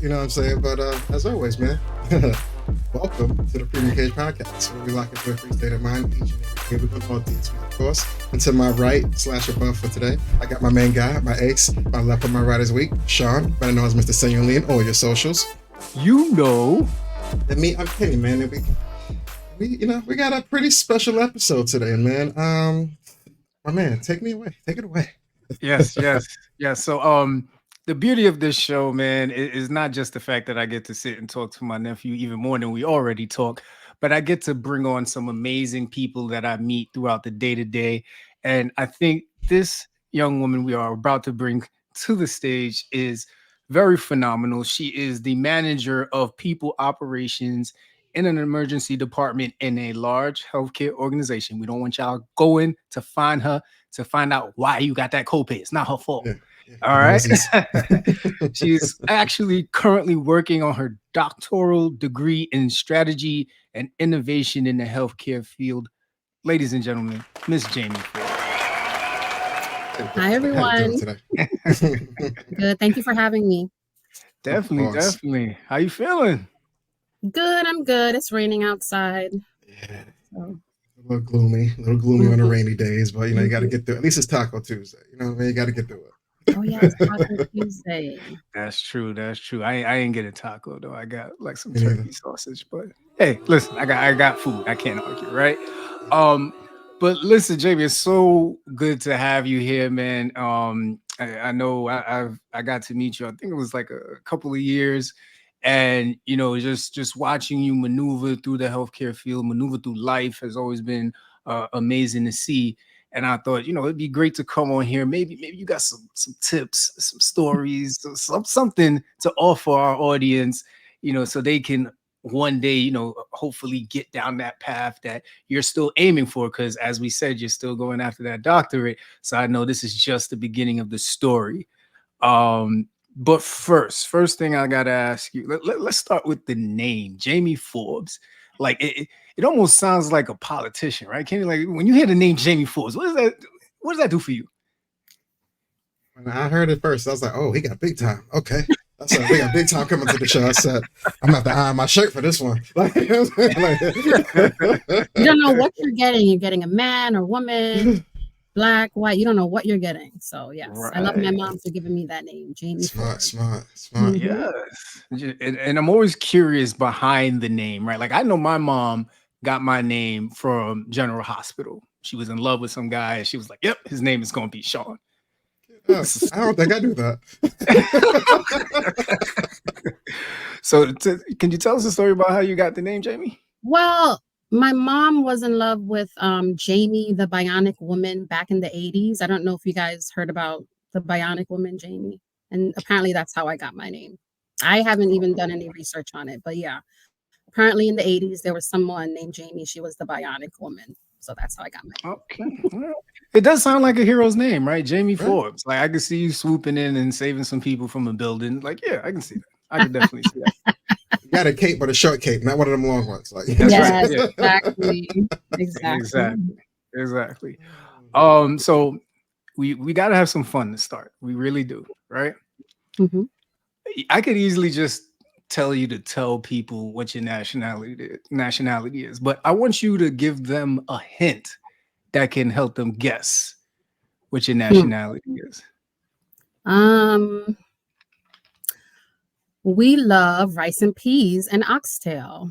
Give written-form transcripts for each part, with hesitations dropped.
You know what I'm saying? But as always, man, welcome to the Premium Cage Podcast, where we lock into a free state of mind each and every day. We talk all things, of course. And to my right / above for today, I got my main guy, my ace, my left and my right is weak, Shawn, better known as Mr. Senor Lee, all your socials. You know. And me, I'm Kenny, man. And we got a pretty special episode today, man. My man, take it away. Yes. So the beauty of this show, man, is not just the fact that I get to sit and talk to my nephew even more than we already talk, but I get to bring on some amazing people that I meet throughout the day to day. And I think this young woman we are about to bring to the stage is very phenomenal. She is the manager of people operations in an emergency department in a large healthcare organization. We don't want y'all going to find her to find out why you got that copay. It's not her fault. Yeah, All right. She's actually currently working on her doctoral degree in strategy and innovation in the healthcare field. Ladies and gentlemen, Miss Jamie Forbes. Hi, everyone. Good. Thank you for having me. Definitely. How you feeling? Good. I'm good. It's raining outside. Yeah. So. A little gloomy on the rainy days, but you got to get through it. At least it's Taco Tuesday. You know what I mean? You got to get through it. Oh yeah, it's Taco Tuesday. That's true. I ain't get a taco though. I got like some turkey sausage, but hey, listen, I got food. I can't argue, right? But listen, Jamie, it's so good to have you here, man. I know I got to meet you. I think it was like a couple of years, and just watching you maneuver through the healthcare field, maneuver through life has always been amazing to see. And I thought, it'd be great to come on here. Maybe you got some tips, some stories, something to offer our audience, so they can one day, hopefully get down that path that you're still aiming for. Because as we said, you're still going after that doctorate. So I know this is just the beginning of the story. But first thing I got to ask you, let's start with the name, Jamie Forbes. Like it almost sounds like a politician, right? Kenny, like when you hear the name Jamie Forbes, what does that do for you? When I heard it first, I was like, oh, he got big time. Okay. I said, we got big time coming to the show. I said, I'm going to have to iron my shirt for this one. You don't know what you're getting. You're getting a man or woman, black, white. You don't know what you're getting. So, yes, right. I love my mom for giving me that name, Jamie. Smart. Mm-hmm. Yes. And I'm always curious behind the name, right? Like I know my mom got my name from General Hospital. She was in love with some guy and she was like, yep, his name is going to be Shawn. I don't think I do that. So can you tell us a story about how you got the name, Jamie? Well, my mom was in love with Jamie, the Bionic Woman back in the 80s. I don't know if you guys heard about the Bionic Woman, Jamie. And apparently that's how I got my name. I haven't even done any research on it. But yeah, apparently in the 80s, there was someone named Jamie. She was the Bionic Woman. So that's how I got my name. Okay. It does sound like a hero's name, right? Jamie Forbes. Like I can see you swooping in and saving some people from a building. Like, yeah, I can see that. I can definitely see that. You got a cape, but a short cape, not one of them long ones. Like, yes, right. Exactly. So we got to have some fun to start. We really do, right? Mm-hmm. I could easily just tell you to tell people what your nationality is, but I want you to give them a hint that can help them guess what your nationality is. We love rice and peas and oxtail.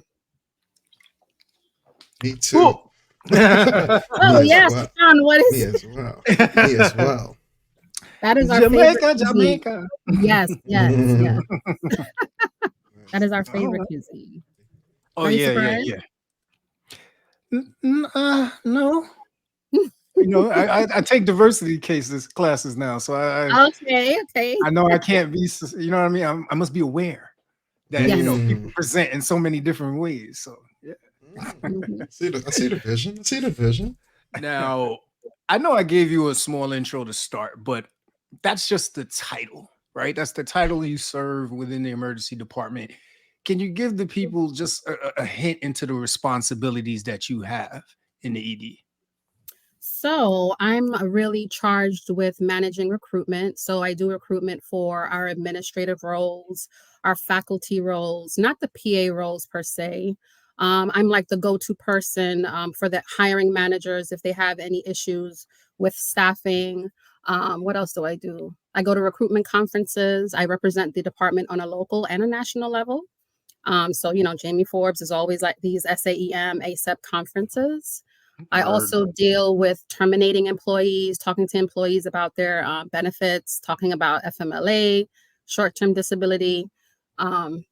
Me too. Oh yes, Shawn, what is me as well. That is our Jamaica. Yes. That is our favorite cuisine. Oh, yeah. No. I take diversity classes now, so okay. I know I can't be. You know what I mean? I must be aware that people present in so many different ways. So yeah. I see the vision. Now, I know I gave you a small intro to start, but that's just the title, right? That's the title you serve within the emergency department. Can you give the people just a hint into the responsibilities that you have in the ED? So I'm really charged with managing recruitment. So I do recruitment for our administrative roles, our faculty roles, not the PA roles per se. I'm like the go-to person for the hiring managers if they have any issues with staffing. What else do I do? I go to recruitment conferences. I represent the department on a local and a national level. So, Jamie Forbes is always like these SAEM, ASEP conferences. I Word. also deal with terminating employees, talking to employees about their benefits, talking about FMLA, short term disability,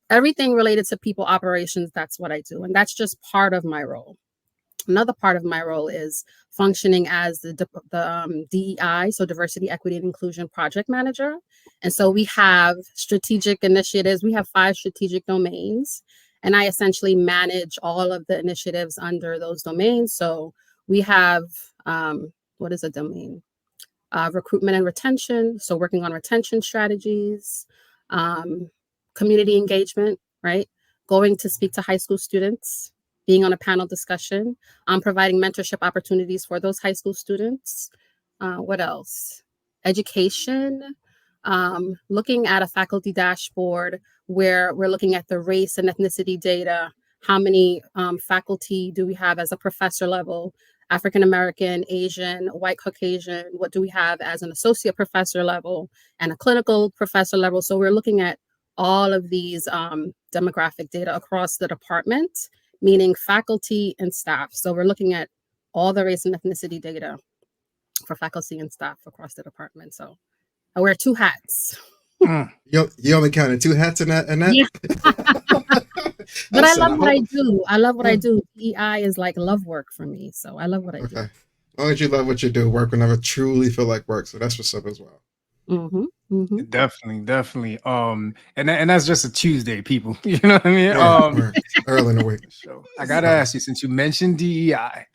everything related to people operations. That's what I do. And that's just part of my role. Another part of my role is functioning as the DEI, so diversity, equity, and inclusion project manager. And so we have strategic initiatives. We have 5 strategic domains, and I essentially manage all of the initiatives under those domains. So we have what is a domain? Recruitment and retention. So working on retention strategies, um, community engagement, right? Going to speak to high school students, being on a panel discussion, providing mentorship opportunities for those high school students. What else? Education, looking at a faculty dashboard where we're looking at the race and ethnicity data. How many faculty do we have as a professor level? African American, Asian, white Caucasian, what do we have as an associate professor level and a clinical professor level? So we're looking at all of these demographic data across the department, meaning faculty and staff. So we're looking at all the race and ethnicity data for faculty and staff across the department. So I wear 2 hats. You only counted 2 hats in that? Yeah. But I love what I do. I love what I do. EI is like love work for me. So I love what I do. As long as you love what you do, work will never truly feel like work. So that's what's up as well. Definitely. And that's just a Tuesday, people. You know what I mean? Early in the week. So I gotta ask you, since you mentioned DEI,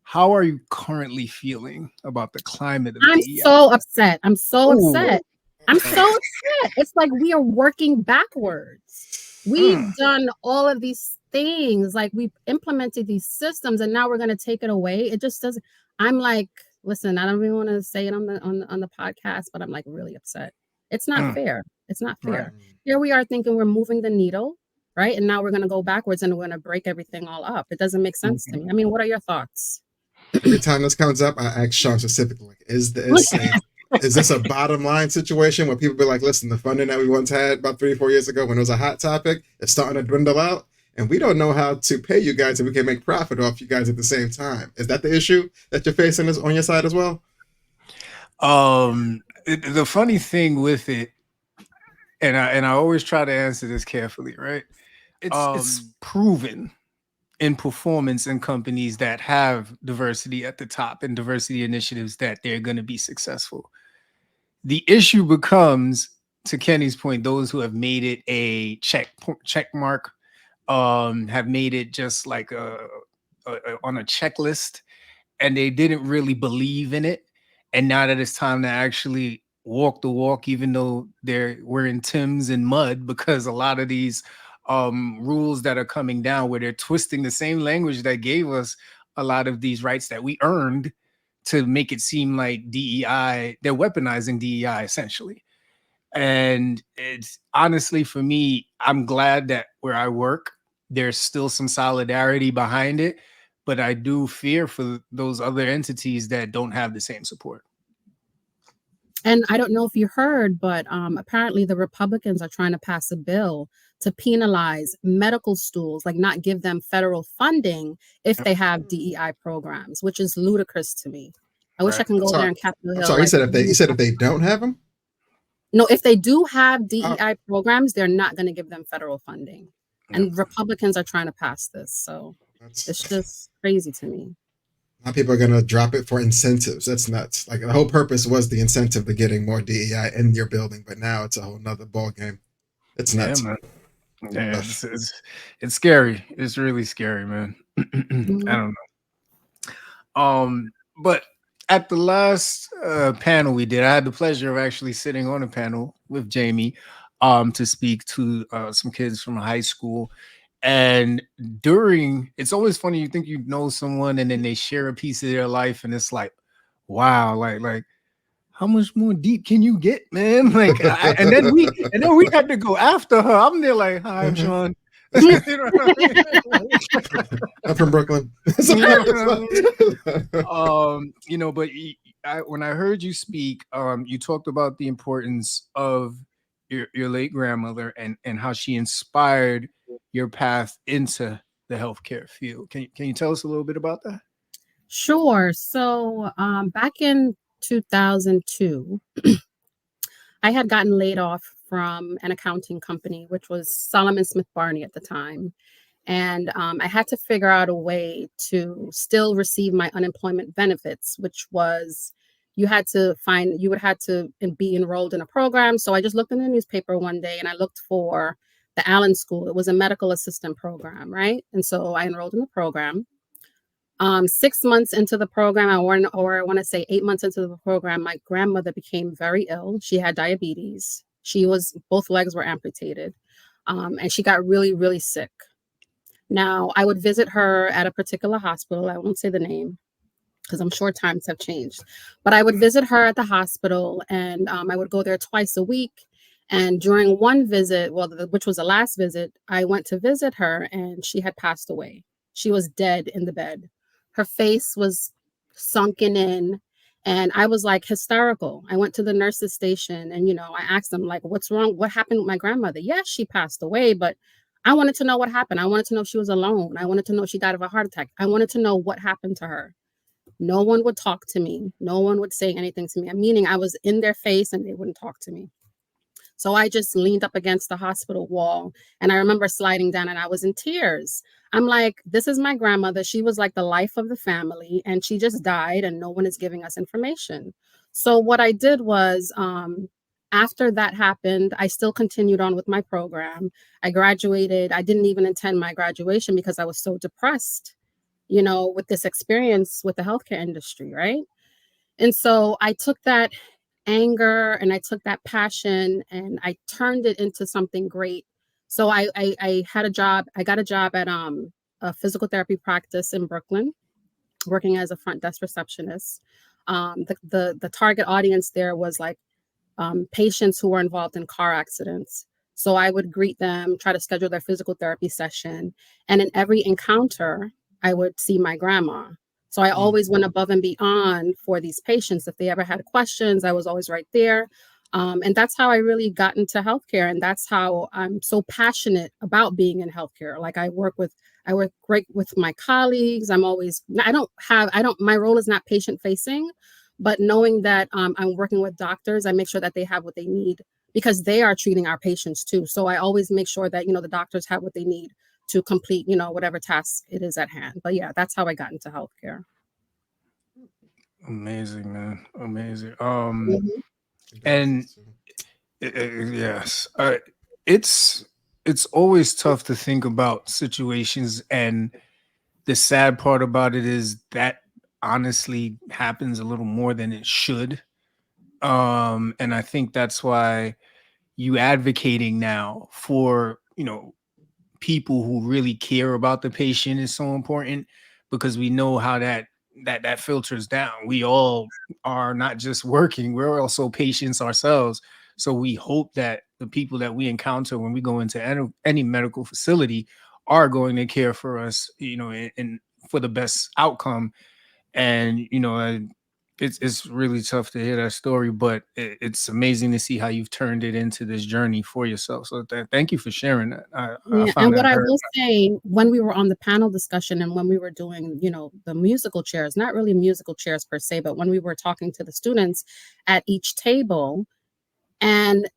how are you currently feeling about the climate of DEI? So upset. I'm so upset. It's like we are working backwards. We've done all of these things, like we've implemented these systems, and now we're going to take it away. It just doesn't. I'm like, listen, I don't even want to say it on the podcast, but I'm like really upset. It's not fair. It's not fair. Right. Here we are thinking we're moving the needle, right? And now we're going to go backwards and we're going to break everything all up. It doesn't make sense to me. I mean, what are your thoughts? Every time this comes up, I ask Shawn specifically, like, is this a bottom line situation where people be like, listen, the funding that we once had about 3 or 4 years ago when it was a hot topic, it's starting to dwindle out, and we don't know how to pay you guys if we can make profit off you guys at the same time. Is that the issue that you're facing on your side as well? The funny thing with it, and I always try to answer this carefully, right? It's proven in performance in companies that have diversity at the top and diversity initiatives that they're going to be successful. The issue becomes, to Kenny's point, those who have made it a check mark, have made it just like on a checklist, and they didn't really believe in it. And now that it's time to actually walk the walk, even though they're wearing Timbs and mud, because a lot of these rules that are coming down where they're twisting the same language that gave us a lot of these rights that we earned to make it seem like DEI, they're weaponizing DEI essentially. And it's honestly, for me, I'm glad that where I work, there's still some solidarity behind it, but I do fear for those other entities that don't have the same support. And I don't know if you heard, but apparently the Republicans are trying to pass a bill to penalize medical schools, like not give them federal funding if they have DEI programs, which is ludicrous to me. I wish I can go there in Capitol Hill. Sorry, you said if they don't have them? No, if they do have DEI programs, they're not going to give them federal funding. And Republicans are trying to pass this. So it's just crazy to me. Now people are going to drop it for incentives. That's nuts. Like the whole purpose was the incentive to getting more DEI in your building, but now it's a whole nother ball game. It's nuts. Yeah, man. Yeah, it's scary. It's really scary, man. I don't know. But at the last panel we did, I had the pleasure of actually sitting on a panel with Jamie to speak to some kids from a high school. And during, it's always funny, you think you know someone and then they share a piece of their life and it's like, wow, like how much more deep can you get, man? Like, and then we had to go after her. I'm there like, hi, I'm Shawn. You know what I mean? I'm from Brooklyn. You know what I mean? But when I heard you speak, you talked about the importance of your late grandmother and how she inspired your path into the healthcare field. Can you tell us a little bit about that? Sure. So back in 2002, I had gotten laid off from an accounting company, which was Solomon Smith Barney at the time. And I had to figure out a way to still receive my unemployment benefits, which was you would have to be enrolled in a program. So I just looked in the newspaper one day and I looked for the Allen School. It was a medical assistant program, right? And so I enrolled in the program. 6 months into the program, I want to say 8 months into the program, my grandmother became very ill. She had diabetes. Both legs were amputated. And she got really, really sick. Now, I would visit her at a particular hospital. I won't say the name because I'm sure times have changed. But I would visit her at the hospital, and I would go there twice a week. And during one visit, which was the last visit, I went to visit her, and she had passed away. She was dead in the bed. Her face was sunken in, and I was like hysterical. I went to the nurse's station, and I asked them like, "What's wrong? What happened with my grandmother?" Yes, she passed away, but I wanted to know what happened. I wanted to know if she was alone. I wanted to know if she died of a heart attack. I wanted to know what happened to her. No one would talk to me. No one would say anything to me. Meaning I was in their face and they wouldn't talk to me. So I just leaned up against the hospital wall, and I remember sliding down and I was in tears. I'm like, this is my grandmother. She was like the life of the family, and she just died and no one is giving us information. So what I did was, after that happened, I still continued on with my program. I graduated. I didn't even attend my graduation because I was so depressed, with this experience with the healthcare industry, right? And so I took that anger and I took that passion and I turned it into something great. So I had a job. I got a job at a physical therapy practice in Brooklyn, working as a front desk receptionist. The target audience there was like patients who were involved in car accidents. So I would greet them, try to schedule their physical therapy session, and in every encounter, I would see my grandma. So I always went above and beyond for these patients. If they ever had questions, I was always right there. And that's how I really got into healthcare. And that's how I'm so passionate about being in healthcare. Like I work great with my colleagues. My role is not patient facing, but knowing that I'm working with doctors, I make sure that they have what they need because they are treating our patients too. So I always make sure that, the doctors have what they need to complete, whatever task it is at hand. But yeah, that's how I got into healthcare. Amazing, man. Amazing. Mhm. And yes, it's always tough to think about situations, and the sad part about it is that honestly happens a little more than it should. And I think that's why you advocating now for, people who really care about the patient is so important, because we know how that filters down. We all are not just working, we're also patients ourselves. So we hope that the people that we encounter when we go into any medical facility are going to care for us, and for the best outcome. And it's really tough to hear that story, but it's amazing to see how you've turned it into this journey for yourself. So thank you for sharing that. I Yeah, found and what that I very. will say, when we were on the panel discussion and when we were doing, the musical chairs, not really musical chairs per se, but when we were talking to the students at each table, and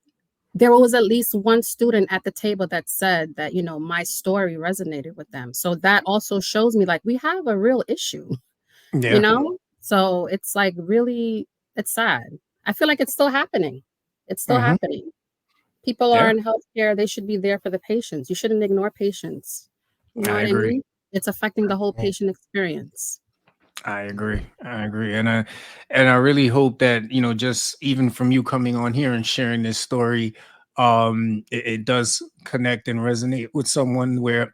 there was at least one student at the table that said that, my story resonated with them. So that also shows me like we have a real issue, you Yeah. know? So it's like really, it's sad. I feel like it's still happening. It's still Hmm. happening. People are Yeah, in healthcare, they should be there for the patients. You shouldn't ignore patients. You know I what I agree. mean? It's affecting the whole patient experience. I agree. I agree. And I really hope that, just even from you coming on here and sharing this story, it does connect and resonate with someone where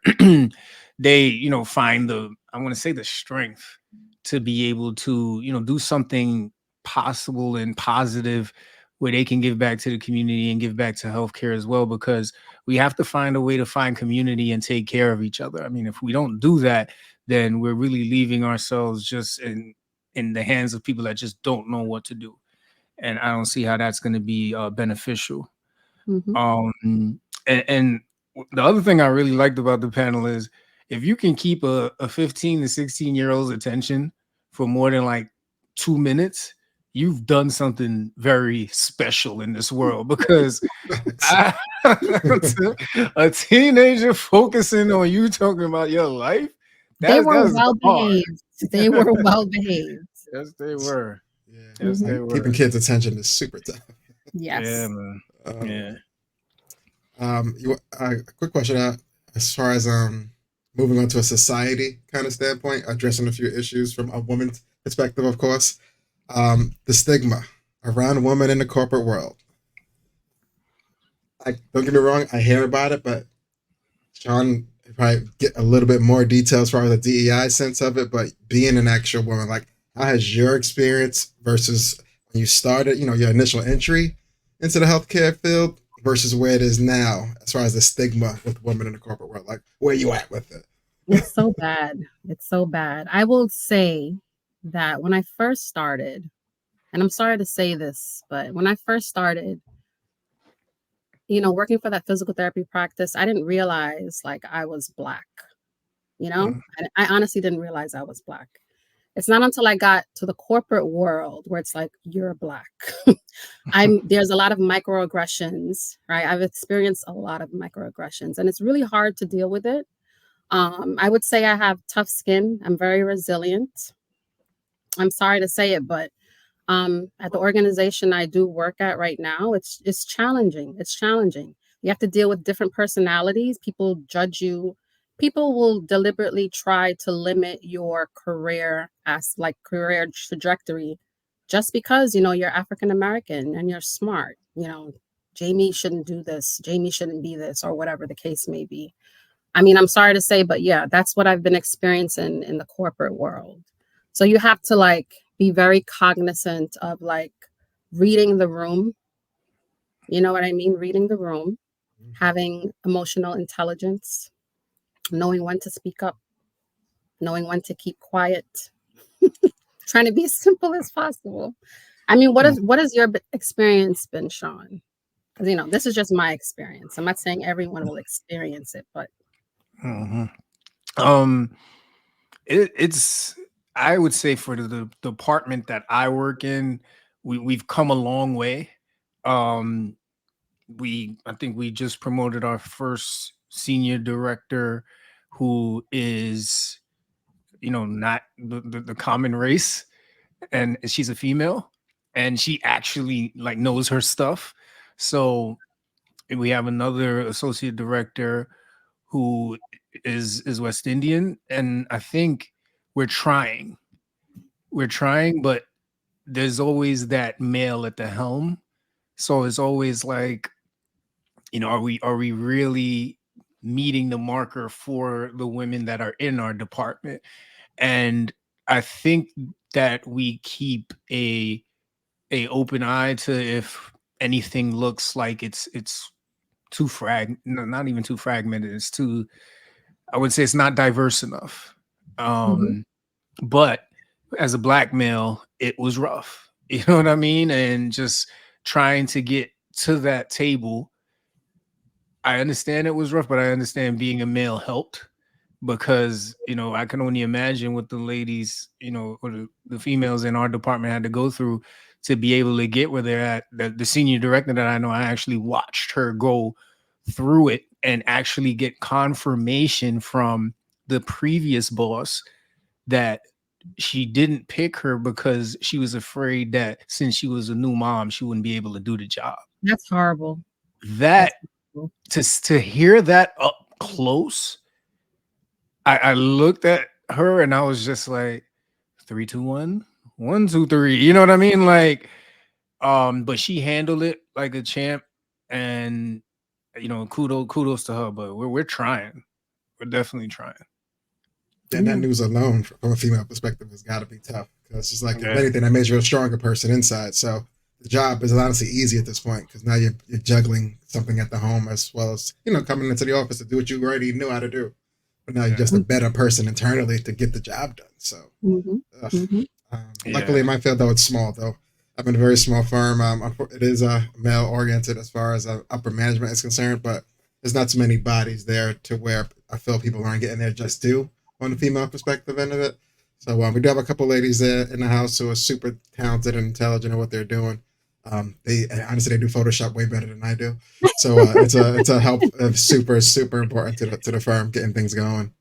they, find I want to say the strength to be able to, do something possible and positive where they can give back to the community and give back to healthcare as well, because we have to find a way to find community and take care of each other. I mean, if we don't do that, then we're really leaving ourselves just in the hands of people that just don't know what to do. And I don't see how that's going to be beneficial. Mhm. And the other thing I really liked about the panel is if you can keep a 15 to 16-year-old's attention for more than like 2 minutes, you've done something very special in this world, because a teenager focusing on you talking about your life, They were that's well hard. behaved. They were well behaved. Yes, they were. Yeah, Yes, they like, keeping were. kids' attention is super tough. Yeah, Yes. man. Uh, Yeah. a quick question as far as moving on to a society kind of standpoint, addressing a few issues from a woman's perspective, of course. The stigma around women in the corporate world. Don't get me wrong, I hear about it, but Shawn probably get a little bit more detail as far as the DEI sense of it. But being an actual woman, like, how has your experience versus when you started, your initial entry into the healthcare field versus where it is now, as far as the stigma with women in the corporate world? Like, where you at with it? It's so bad. It's so bad. I will say that when I first started, and I'm sorry to say this, but when I first started, working for that physical therapy practice, I didn't realize like I was Black. Mm. I honestly didn't realize I was Black. It's not until I got to the corporate world where it's like, you're Black. There's a lot of microaggressions, right? I've experienced a lot of microaggressions, and it's really hard to deal with it. I would say I have tough skin. I'm very resilient. I'm sorry to say it, but at the organization I do work at right now, it's challenging. It's challenging. You have to deal with different personalities. People judge you. People will deliberately try to limit your career as like career trajectory just because you're African American and you're smart. Jamie shouldn't do this. Jamie shouldn't be this, or whatever the case may be. I mean, I'm sorry to say, but yeah, that's what I've been experiencing in the corporate world. So you have to like be very cognizant of like reading the room. You know what I mean? Reading the room, having emotional intelligence, knowing when to speak up, knowing when to keep quiet, trying to be as simple as possible. I mean, what has your experience been, Shawn? Because this is just my experience. I'm not saying everyone will experience it, but Mhm. Um, it's I would say for the department that I work in, we've come a long way. Um, I think we just promoted our first senior director, who is not the common race, and she's a female, and she actually like knows her stuff. So we have another associate director who is West Indian, and I think we're trying. We're trying, but there's always that male at the helm. So it's always like, are we really meeting the marker for the women that are in our department? And I think that we keep a open eye to if anything looks like it's too no, not even too fragmented. It's too, I would say it's not diverse enough. mhm, Um, but as a Black male, it was rough. You know what I mean? And just trying to get to that table, I understand it was rough, but I understand being a male helped, because I can only imagine what the ladies, or the females in our department had to go through to be able to get where they're at. The senior director that I know, I actually watched her go through it and actually get confirmation from the previous boss that she didn't pick her because she was afraid that since she was a new mom, she wouldn't be able to do the job. that's horrible. That That's horrible. to hear that up close, I looked at her and I was just like, 3, 2, 1, 1, 2, 3. You know what I mean? Like, but she handled it like a champ. and kudos to her. But we're trying. We're definitely trying. Yeah, that news alone, from a female perspective, has got to be tough because it's like, if Yeah. anything, that makes you a stronger person inside. So the job is honestly easy at this point because now you're juggling something at the home as well as coming into the office to do what you already knew how to do. But now you're just a better person internally to get the job done. So luckily in my field, though, it's small though. I'm in a very small firm. It is male oriented as far as upper management is concerned, but there's not too many bodies there to where I feel people aren't getting their just due on the female perspective end of it. So we do have a couple ladies there in the house who are super talented and intelligent at what they're doing. They honestly do Photoshop way better than I do. So it's a help super important to the firm getting things going.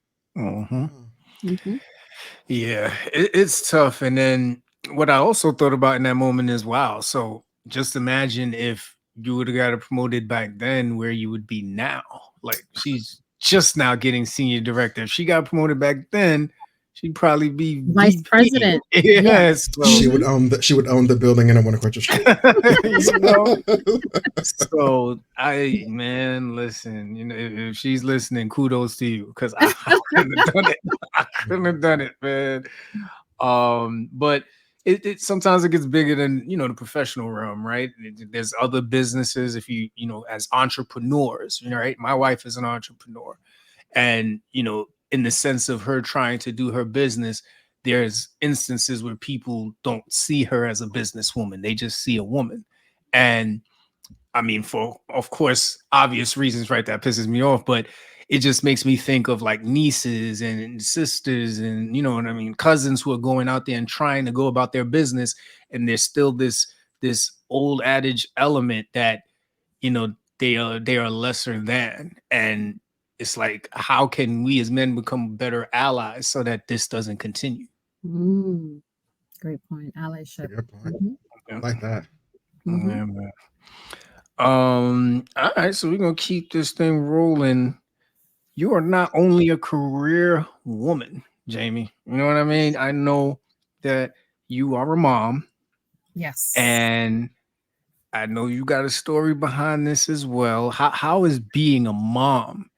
Yeah, it's tough. And then what I also thought about in that moment is, wow. So just imagine if you would have got promoted back then, where you would be now. Like, she's just now getting senior director. If she got promoted back then, she'd probably be vice VP. president. Yes, so she would own the building in a Winnequarter Street. So listen, if she's listening, kudos to you, because I couldn't have done it. I couldn't have done it, man. But it sometimes it gets bigger than the professional realm, right? There's other businesses. If you as entrepreneurs, right? My wife is an entrepreneur, and in the sense of her trying to do her business, there's instances where people don't see her as a businesswoman; they just see a woman, and I mean, for of course obvious reasons, right? That pisses me off, but it just makes me think of like nieces and sisters and what I mean, cousins who are going out there and trying to go about their business, and there's still this old adage element that they are lesser than, and it's like, how can we as men become better allies so that this doesn't continue? Great point. Allyship. Good point. I like that. Yeah, man. All right, so we're gonna keep this thing rolling. You are not only a career woman, Jamie. You know what I mean? I know that you are a mom. Yes. And I know you got a story behind this as well. How is being a mom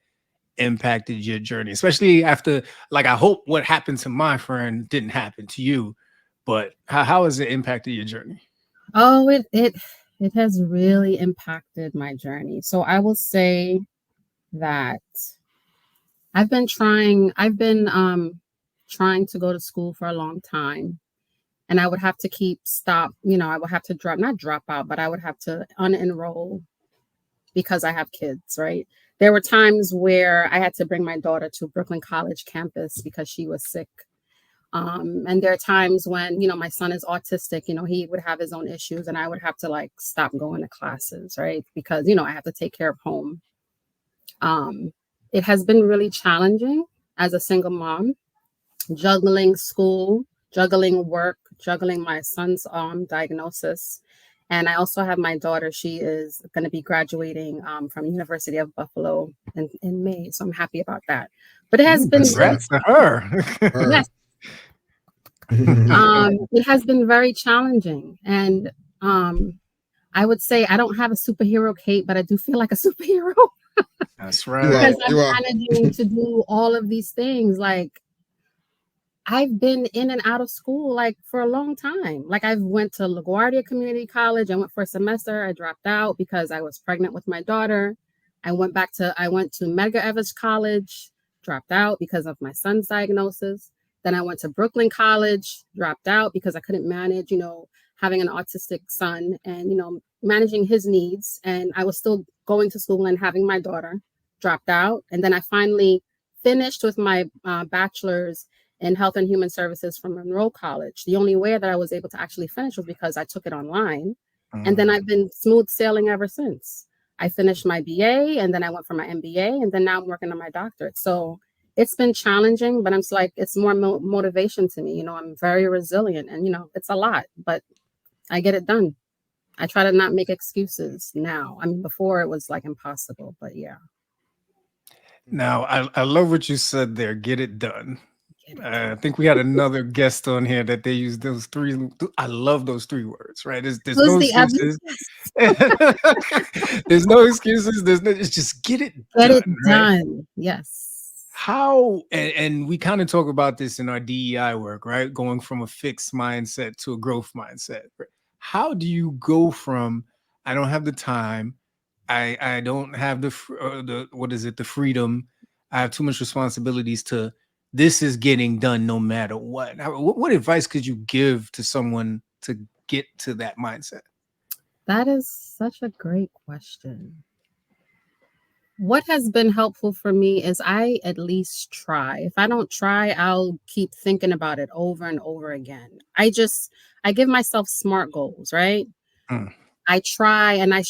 impacted your journey? Especially after, like, I hope what happened to my friend didn't happen to you, but how has it impacted your journey? Oh, it has really impacted my journey. So I will say that I've been trying to go to school for a long time, and I would have to I would have to not drop out, but I would have to unenroll because I have kids, right? There were times where I had to bring my daughter to Brooklyn College campus because she was sick. And there are times when, my son is autistic, he would have his own issues, and I would have to like stop going to classes, right? Because, I have to take care of home. It has been really challenging as a single mom, juggling school, juggling work, juggling my son's diagnosis. And I also have my daughter. She is going to be graduating from University of Buffalo in May. So I'm happy about that. But it has been congrats to her. Yes. It has been very challenging. And I would say I don't have a superhero cape, but I do feel like a superhero. That's right. Because I'm managing to do all of these things. Like, I've been in and out of school like for a long time. Like, I went to LaGuardia Community College. I went for a semester. I dropped out because I was pregnant with my daughter. I went to Medgar Evers College, dropped out because of my son's diagnosis. Then I went to Brooklyn College, dropped out because I couldn't manage, having an autistic son and, managing his needs. And I was still going to school and having my daughter, dropped out. And then I finally finished with my bachelor's in health and human services from Monroe College. The only way that I was able to actually finish was because I took it online. And then I've been smooth sailing ever since. I finished my BA, and then I went for my MBA, and then now I'm working on my doctorate. So it's been challenging, but it's more motivation to me. I'm very resilient, and, it's a lot, but I get it done. I try to not make excuses now. I mean, before it was like impossible, but yeah. Now, I love what you said there. Get it done. I think we had another guest on here that they use those three. I love those three words, right? There's Who's no the other? excuses. There's no excuses. It's just get it Get it done, right? done. Yes. How, and we kind of talk about this in our DEI work, right? Going from a fixed mindset to a growth mindset. Right? How do you go from, I don't have the time, I don't have the what is it, the freedom, I have too much responsibilities, to this is getting done no matter what? What advice could you give to someone to get to that mindset? That is such a great question. What has been helpful for me is I at least try. If I don't try, I'll keep thinking about it over and over again. I give myself SMART goals, right? Mm, I try and I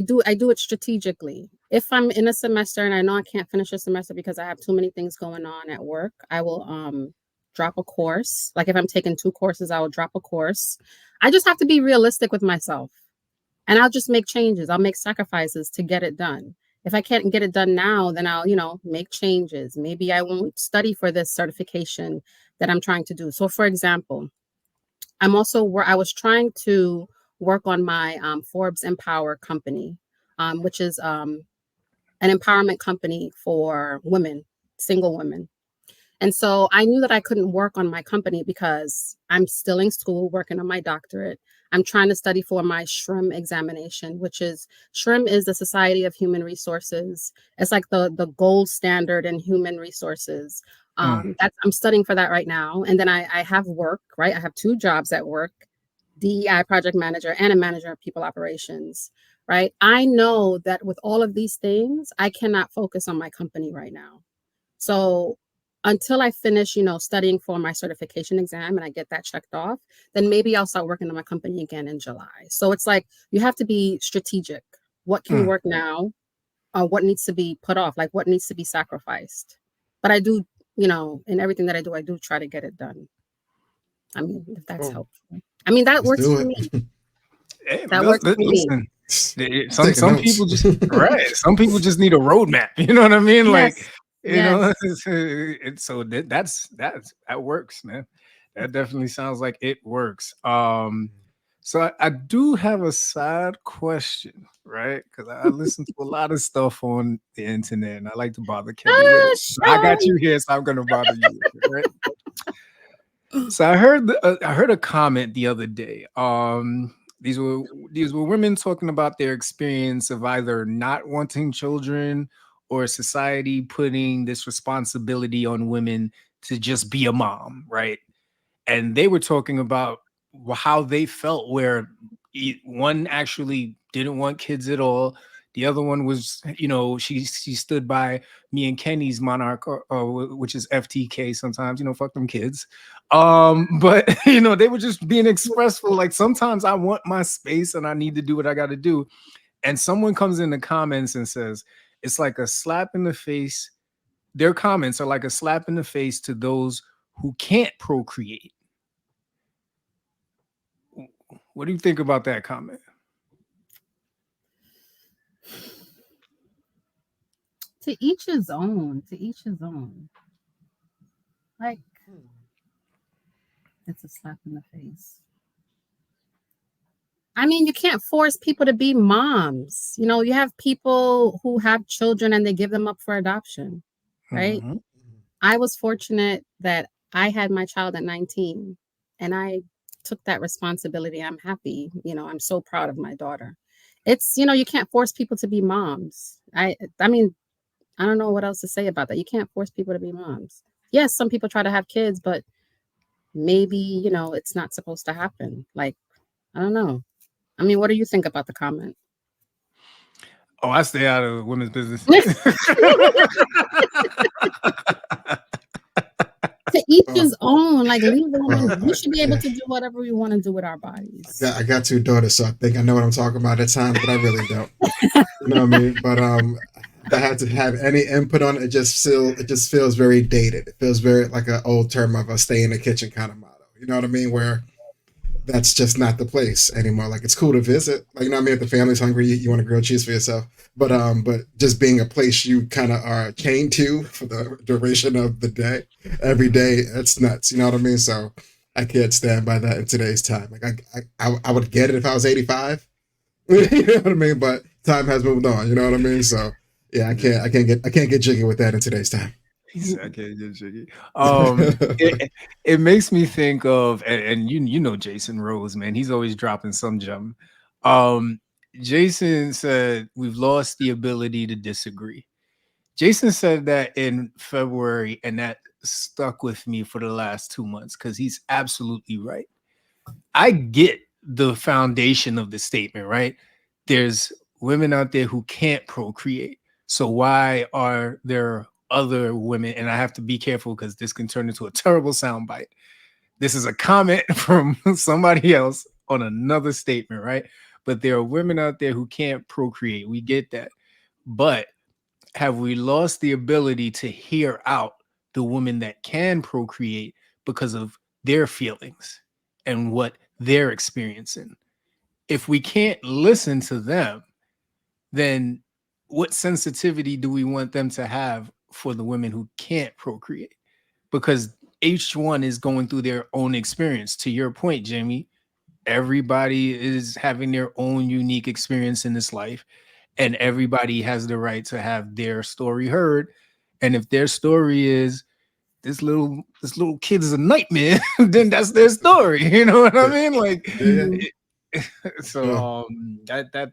do it strategically. If I'm in a semester and I know I can't finish a semester because I have too many things going on at work, I will drop a course. Like if I'm taking 2 courses, I will drop a course. I just have to be realistic with myself. And I'll just make changes. I'll make sacrifices to get it done. If I can't get it done now, then I'll, make changes. Maybe I won't study for this certification that I'm trying to do. So for example, I'm also where I was trying to work on my Forbes Empower company, which is an empowerment company for women, single women. And so I knew that I couldn't work on my company because I'm still in school working on my doctorate. I'm trying to study for my SHRM examination, which is SHRM is the Society of Human Resources. It's like the gold standard in human resources. mm, I'm studying for that right now. And then I have work, right? I have 2 jobs at work, DEI project manager and a manager of people operations, right? I know that with all of these things, I cannot focus on my company right now. So until I finish, studying for my certification exam and I get that checked off, then maybe I'll start working on my company again in July. So it's like you have to be strategic. What can mm. work now? What needs to be put off? Like what needs to be sacrificed? But I do, in everything that I do try to get it done. I mean, if that's Oh, helpful. I mean, that let's works do for it. me. Hey, That works for me. listen, some Taking notes. people just right. Some people just need a roadmap. You know what I mean? Like, Yes. you know, Yes. so that works, man. That definitely sounds like it works. So I do have a side question, right? Because I listen to a lot of stuff on the internet, and I like to bother Kelly with it. I got Sean. you here, so I'm gonna bother you with it, right? So I heard a comment the other day. These were women talking about their experience of either not wanting children or society putting this responsibility on women to just be a mom, right? And they were talking about how they felt, where one actually didn't want kids at all. The other one was, she stood by me and Kenny's monarch, which is FTK sometimes, fuck them kids. But they were just being expressful. Like sometimes I want my space and I need to do what I got to do. And someone comes in the comments and says, it's like a slap in the face. Their comments are like a slap in the face to those who can't procreate. What do you think about that comment? To each his own. To each his own. Like, it's a slap in the face. I mean, you can't force people to be moms. You have people who have children and they give them up for adoption, right? Mm-hmm. I was fortunate that I had my child at 19 and I took that responsibility. I'm happy. I'm so proud of my daughter. It's, you can't force people to be moms. I mean, I don't know what else to say about that. You can't force people to be moms. Yes, some people try to have kids, but maybe, it's not supposed to happen. Like, I don't know. I mean, what do you think about the comment? Oh, I stay out of women's business. To each his own. Like, leave the woman. We should be able to do whatever we want to do with our bodies. I got 2 daughters, so I think I know what I'm talking about at times, but I really don't. You know what I mean? But I had to have any input on it. It just feels very dated. It feels very like an old term of a stay in the kitchen kind of motto. You know what I mean? Where that's just not the place anymore. Like it's cool to visit, like you know what I mean. If the family's hungry, you want to grill cheese for yourself. But just being a place you kind of are chained to for the duration of the day, every day, it's nuts. You know what I mean? So I can't stand by that in today's time. Like I would get it if I was 85. You know what I mean? But time has moved on. You know what I mean? So yeah, I can't get jiggy with that in today's time. I can't get jiggy. It makes me think of, and you know Jason Rose, man. He's always dropping some gem. Jason said we've lost the ability to disagree. Jason said that in February, and that stuck with me for the last 2 months because he's absolutely right. I get the foundation of the statement, right? There's women out there who can't procreate. So why are there other women? And I have to be careful because this can turn into a terrible soundbite. This is a comment from somebody else on another statement, right? But there are women out there who can't procreate. We get that. But have we lost the ability to hear out the women that can procreate because of their feelings and what they're experiencing? If we can't listen to them, then what sensitivity do we want them to have for the women who can't procreate? Because each one is going through their own experience. To your point, Jamie, everybody is having their own unique experience in this life, and everybody has the right to have their story heard. And if their story is this little kid is a nightmare, then that's their story. You know what I mean? Like, so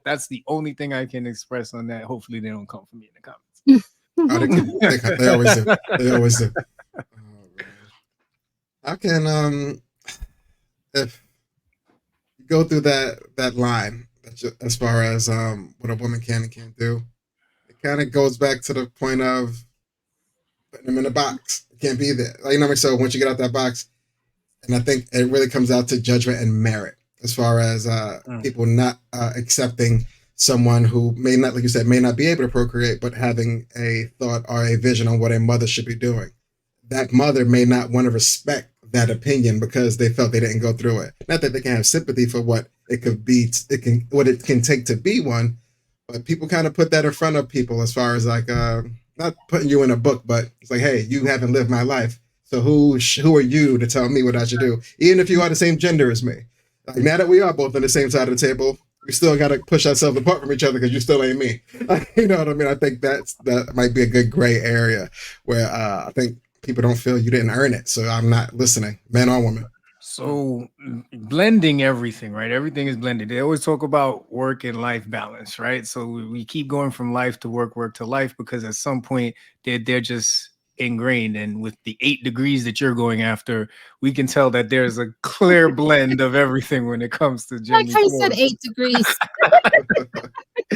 that's the only thing I can express on that. Hopefully, they don't come for me in the comments. They always do. They always do. How can if you go through that line as far as what a woman can and can't do, it kind of goes back to the point of putting them in a box. It can't be there. Like, you know what I mean? So once you get out that box, and I think it really comes out to judgment and merit as far as people not accepting someone who may not, like you said, may not be able to procreate, but having a thought or a vision on what a mother should be doing. That mother may not want to respect that opinion because they felt they didn't go through it. Not that they can have sympathy for what it could be, what it can take to be one, but people kind of put that in front of people as far as like not putting you in a book, but it's like, hey, you haven't lived my life, so who are you to tell me what I should do? Even if you are the same gender as me. Like now that we are both on the same side of the table, we still got to push ourselves apart from each other because you still ain't me. You know what I mean? I think that might be a good gray area where I think people don't feel you didn't earn it. So I'm not listening, man or woman. So blending everything, right? Everything is blended. They always talk about work and life balance, right? So we keep going from life to work to life because at some point they're just ingrained. And with the 8 degrees that you're going after, we can tell that there's a clear blend of everything when it comes to Jamie. Like I said, 8 degrees.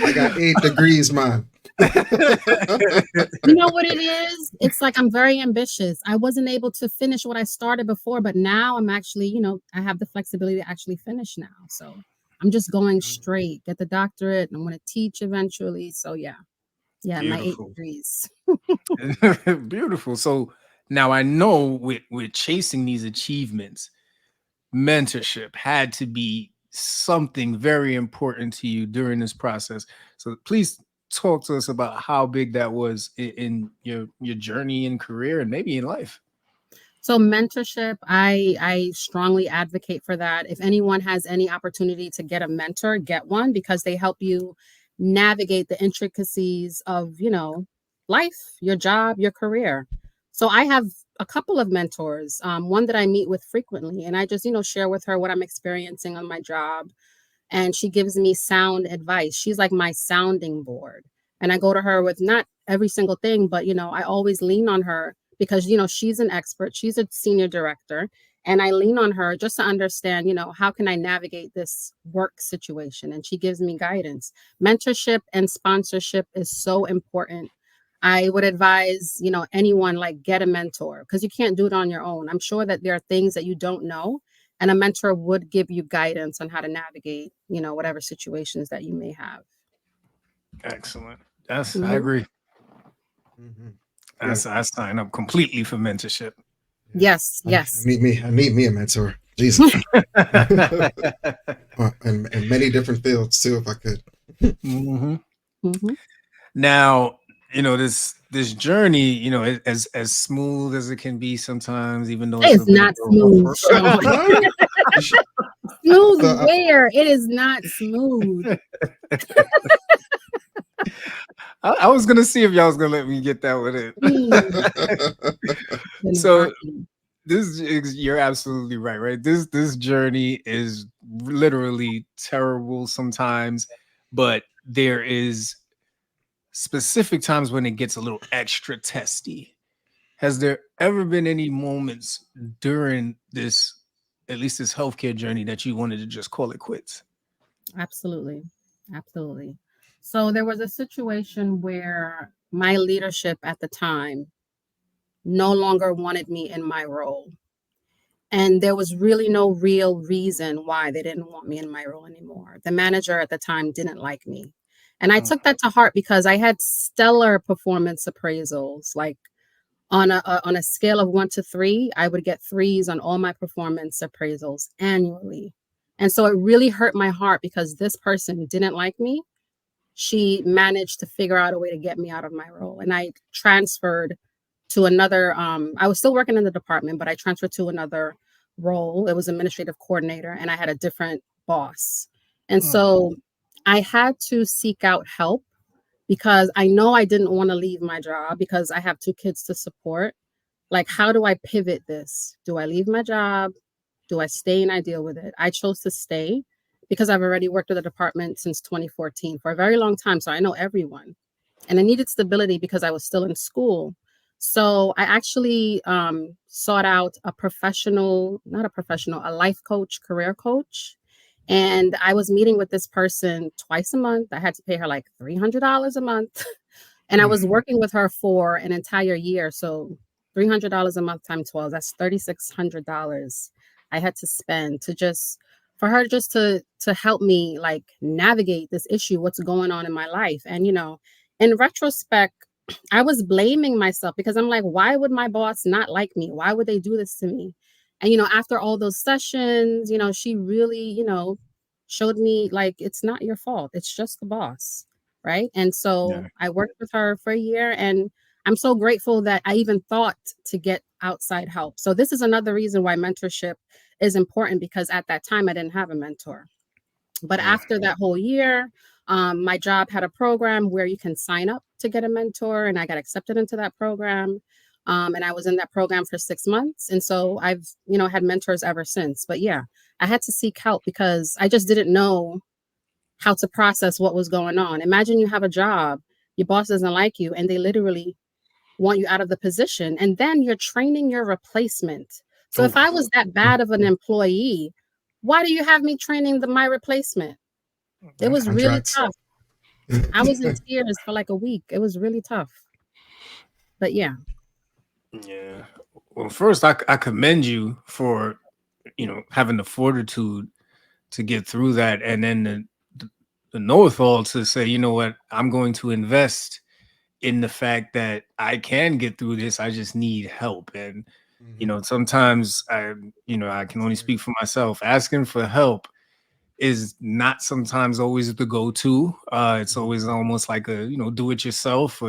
I got 8 degrees, man. You know what it is? It's like I'm very ambitious. I wasn't able to finish what I started before, but now I'm actually, I have the flexibility to actually finish now. So I'm just going straight, get the doctorate, and I'm going to teach eventually. So yeah, Beautiful. My 8 degrees. Beautiful. So now I know with chasing these achievements, mentorship had to be something very important to you during this process. So please talk to us about how big that was in your journey and career and maybe in life. So mentorship, I strongly advocate for that. If anyone has any opportunity to get a mentor, get one because they help you navigate the intricacies of, life, your job, your career. So I have a couple of mentors, one that I meet with frequently, and I just, share with her what I'm experiencing on my job. And she gives me sound advice. She's like my sounding board. And I go to her with not every single thing, but, I always lean on her because, she's an expert. She's a senior director. And I lean on her just to understand, how can I navigate this work situation? And she gives me guidance. Mentorship and sponsorship is so important. I would advise, anyone like get a mentor because you can't do it on your own. I'm sure that there are things that you don't know. And a mentor would give you guidance on how to navigate, whatever situations that you may have. Excellent. I agree. Mm-hmm. I sign up completely for mentorship. Yes. I need me a mentor. Jesus. And many different fields too, if I could. Mm-hmm. Mm-hmm. Now, this journey, as smooth as it can be sometimes, even though it's It's a bit of not a smooth, rougher. Shawn. No? Smooth So, where? It is not smooth. I was gonna see if y'all was gonna let me get that with it. Been So rocky. you're absolutely right? This journey is literally terrible sometimes, but there is specific times when it gets a little extra testy. Has there ever been any moments during this, at least this healthcare journey, that you wanted to just call it quits? Absolutely. Absolutely. So there was a situation where my leadership at the time no longer wanted me in my role. And there was really no real reason why they didn't want me in my role anymore. The manager at the time didn't like me. And I Mm, took that to heart because I had stellar performance appraisals. Like on a scale of 1 to 3, I would get threes on all my performance appraisals annually. And so it really hurt my heart because this person didn't like me. She managed to figure out a way to get me out of my role. And I transferred to another, I was still working in the department, but I transferred to another role. It was administrative coordinator, and I had a different boss. And mm, so I had to seek out help because I know I didn't want to leave my job because I have 2 kids to support. Like, how do I pivot this? Do I leave my job? Do I stay and I deal with it? I chose to stay because I've already worked with the department since 2014 for a very long time. So I know everyone. And I needed stability because I was still in school. So I actually sought out a professional, not a professional, a life coach, career coach. And I was meeting with this person twice a month. I had to pay her like $300 a month. And I was mm. working with her for an entire year. So $300 a month times 12, that's $3,600 I had to spend to just for her just to help me like navigate this issue, what's going on in my life. And in retrospect, I was blaming myself because I'm like, why would my boss not like me? Why would they do this to me? And after all those sessions, she really, showed me like it's not your fault. It's just the boss. Right. And so Yeah. I worked with her for a year, and I'm so grateful that I even thought to get outside help. So this is another reason why mentorship is important, because at that time I didn't have a mentor. But Yeah. after that whole year, my job had a program where you can sign up to get a mentor, and I got accepted into that program. And I was in that program for 6 months. And so I've, had mentors ever since. But yeah, I had to seek help because I just didn't know how to process what was going on. Imagine you have a job, your boss doesn't like you, and they literally want you out of the position. And then you're training your replacement. So if Oh, I was that bad of an employee, why do you have me training my replacement? It was really contracts. tough. I was in tears for like a week. It was really tough. But yeah. Yeah. Well, first, I commend you for having the fortitude to get through that, and then the know-it-all to say, you know what, I'm going to invest in the fact that I can get through this. I just need help. And Mhm. sometimes I can only speak for myself. Asking for help is not sometimes always the go-to. It's Mhm. always almost like a do it yourself.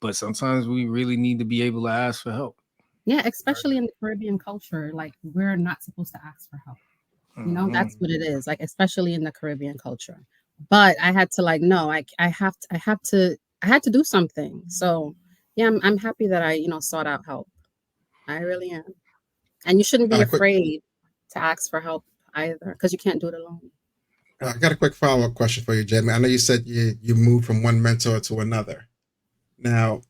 But sometimes we really need to be able to ask for help. Yeah, Right. especially in the Caribbean culture, like we're not supposed to ask for help. That's Mhm. what it is, like especially in the Caribbean culture. But I had to like, no, I had to do something. So yeah, I'm happy that I, sought out help. I really am. And you shouldn't Got be a quick, afraid to ask for help either, because you can't do it alone. I got a quick follow up question for you, Jamie. I know you said you moved from one mentor to another. Now,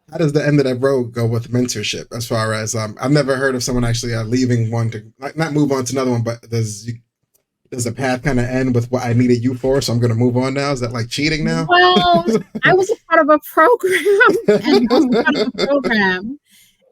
how does the end of that road go with mentorship? As far as I've never heard of someone actually leaving one to like not move on to another one, but does the path kind of end with what I needed you for? So I'm going to move on now. Is that like cheating now? Well, I was a part of a program and I was a part of a program,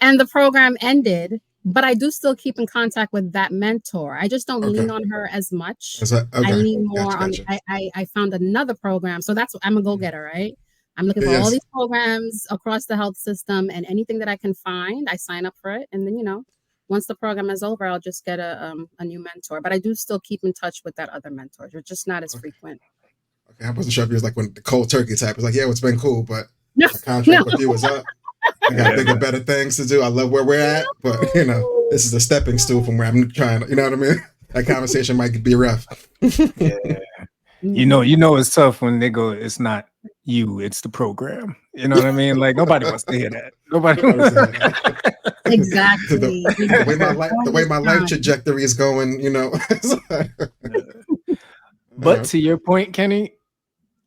and the program ended, but I do still keep in contact with that mentor. I just don't Okay. lean on her as much. I Okay. lean more Gotcha. on, Gotcha. I found another program. So that's, I'm a go-getter, right? I'm looking for all Yes. these programs across the health system, and anything that I can find, I sign up for it. And then, once the program is over, I'll just get a new mentor. But I do still keep in touch with that other mentor. They're just not as frequent. Okay, I wasn't sure if you was like when the cold turkey type. It's like, yeah, it's been cool, but No, my contract with you is up. I got bigger, better things to do. I love where we're at, but this is a stepping stool from where I'm trying to, you know what I mean? That conversation might be rough. Yeah. You know, it's tough when they go, it's not you, it's the program. You know what I mean? Like nobody wants to hear that. Nobody. Exactly. The way my life trajectory is going, But to your point, Kenny,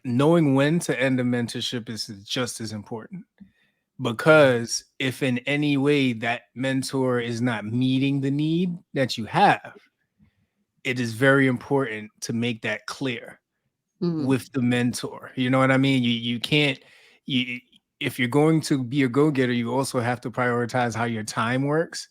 knowing when to end a mentorship is just as important. Because if in any way that mentor is not meeting the need that you have, it is very important to make that clear with the mentor. You know what I mean? You can't, if you're going to be a go-getter, you also have to prioritize how your time works,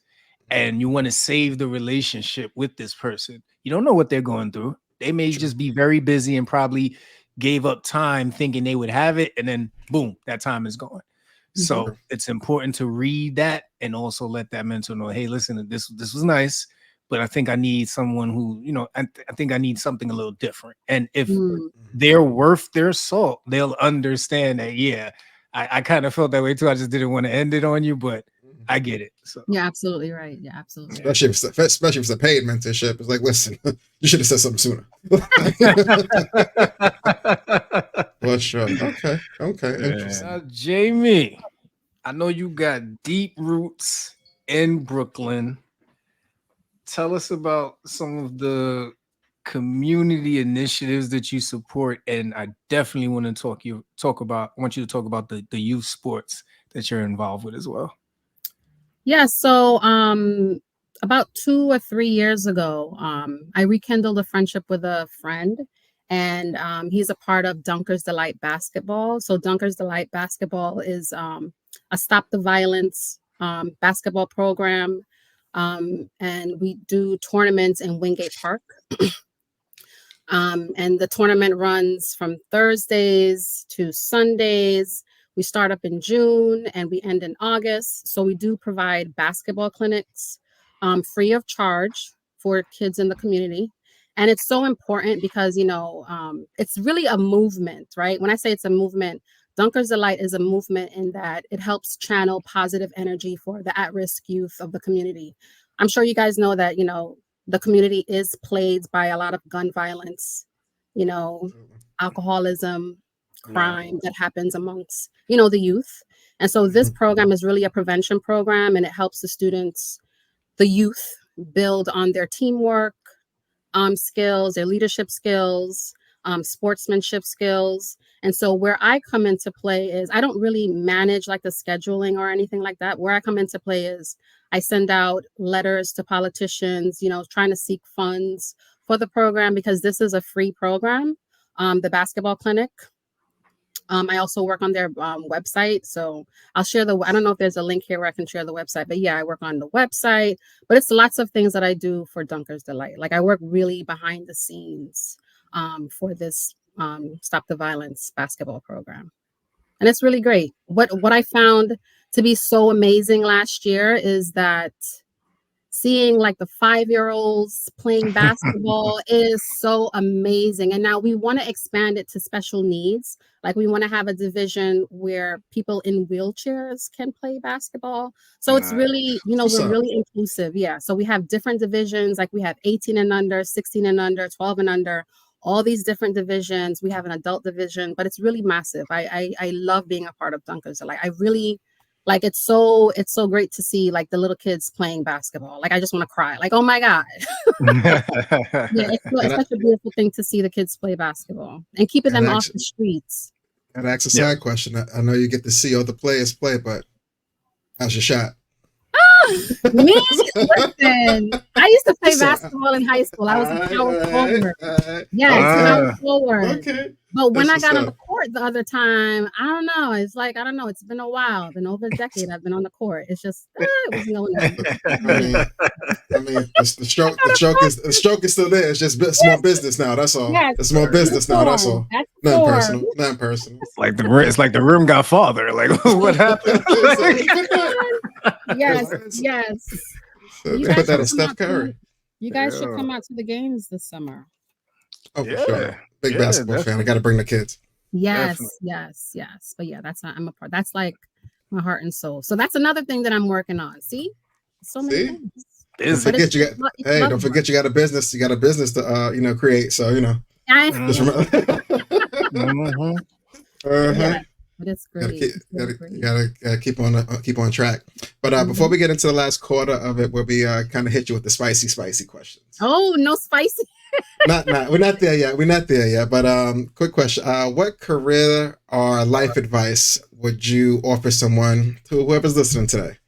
and you want to save the relationship with this person. You don't know what they're going through. They may just be very busy and probably gave up time thinking they would have it, and then boom, that time is gone. So it's important to read that and also let that mentor know, hey, listen, this was nice, but I think I need someone who, I think I need something a little different. And if they're worth their salt, they'll understand that, yeah, I kind of felt that way too. I just didn't want to end it on you, but I get it. So you're absolutely right. Yeah, absolutely. Especially if it's a paid mentorship. It's like, listen, you should have said something sooner. Well, sure. Okay. Interesting. Jamie, I know you got deep roots in Brooklyn. Tell us about some of the community initiatives that you support, and I definitely want to want you to talk about the youth sports that you're involved with as well. Yeah, so about 2 or 3 years ago, I rekindled a friendship with a friend, and he's a part of Dunkers Delight Basketball. So Dunkers Delight Basketball is a Stop the Violence basketball program, and we do tournaments in Wingate Park. And the tournament runs from Thursdays to Sundays. We start up in June and we end in August. So we do provide basketball clinics free of charge for kids in the community. And it's so important because, it's really a movement, right? When I say it's a movement, Dunkers Delight is a movement in that it helps channel positive energy for the at-risk youth of the community. I'm sure you guys know that, the community is plagued by a lot of gun violence, alcoholism, crime that happens amongst, the youth. And so this program is really a prevention program, and it helps the youth build on their teamwork skills, their leadership skills, sportsmanship skills. And so where I come into play is I don't really manage like the scheduling or anything like that. Where I come into play is I send out letters to politicians, trying to seek funds for the program because this is a free program, the basketball clinic. I also work on their website. So I'll share I don't know if there's a link here where I can share the website, but yeah, I work on the website, but it's lots of things that I do for Dunkers Delight. Like I work really behind the scenes for this Stop the Violence basketball program. And it's really great. What I found to be so amazing last year is that seeing like the 5-year-olds playing basketball is so amazing. And now we want to expand it to special needs. Like we want to have a division where people in wheelchairs can play basketball. So it's really, we're really inclusive. Yeah. So we have different divisions. Like we have 18 and under, 16 and under, 12 and under, all these different divisions. We have an adult division, but it's really massive. I love being a part of Dunkers. Like I really like it's so great to see like the little kids playing basketball. Like I just want to cry. Like, oh my God. Yeah, it's such a beautiful thing to see the kids play basketball and keeping them off the streets. Gotta ask a side question. I know you get to see all the players play, but how's your shot? Me? Listen, I used to play basketball in high school. I was a power forward. Power forward. Okay. But when I got on the court the other time, I don't know. It's like, I don't know. It's been a while. Been over a decade I've been on the court. It's just, it was going on. I mean, the stroke is still there. It's just small business now. That's all. Yes, it's small business now. That's all. Nothing personal. It's like the room got farther. Like, what happened? Yes. So You they put guys that should in come Steph out to Curry. you guys should Yeah. come out to the games this summer. Oh, for Yeah. sure. Big Yeah, basketball fan. I definitely. got to bring the kids. Yes, Definitely. yes. But yeah, that's not I'm a part. That's like my heart and soul. So that's another thing that I'm working on. See? So many See? things. Don't Busy. But it's forget you got. it's Hey, love don't work. forget you got a business. You got a business to create. So I, just remember. Mhm. yeah, but it's Gotta great. keep, It's really gotta, great. gotta keep on track. But before Mhm. we get into the last quarter of it, where we kind of hit you with the spicy questions. Oh, no spicy. Not we're not there yet. We're not there yet. But quick question: what career or life advice would you offer someone to whoever's listening today?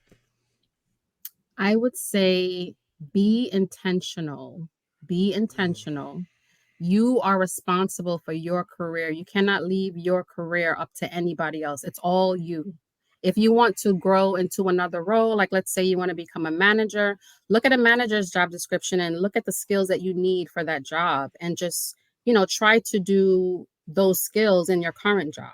I would say be intentional. Be intentional. You are responsible for your career. You cannot leave your career up to anybody else. It's all you. If you want to grow into another role, like let's say you want to become a manager, look at a manager's job description and look at the skills that you need for that job and just, try to do those skills in your current job,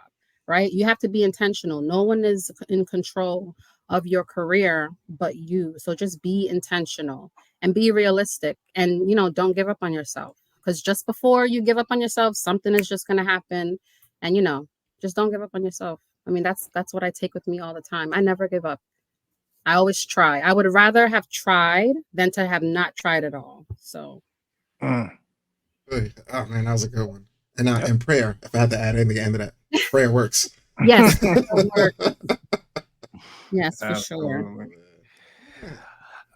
right? You have to be intentional. No one is in control of your career but you. So just be intentional and be realistic and, don't give up on yourself because just before you give up on yourself, something is just going to happen. And, just don't give up on yourself. I mean, that's what I take with me all the time. I never give up. I always try. I would rather have tried than to have not tried at all. So, Mm. Oh man, that was a good one. And Yep. and prayer. If I had to add anything at the end of that, prayer works. yes, it'll work. Yes, for sure. Absolutely.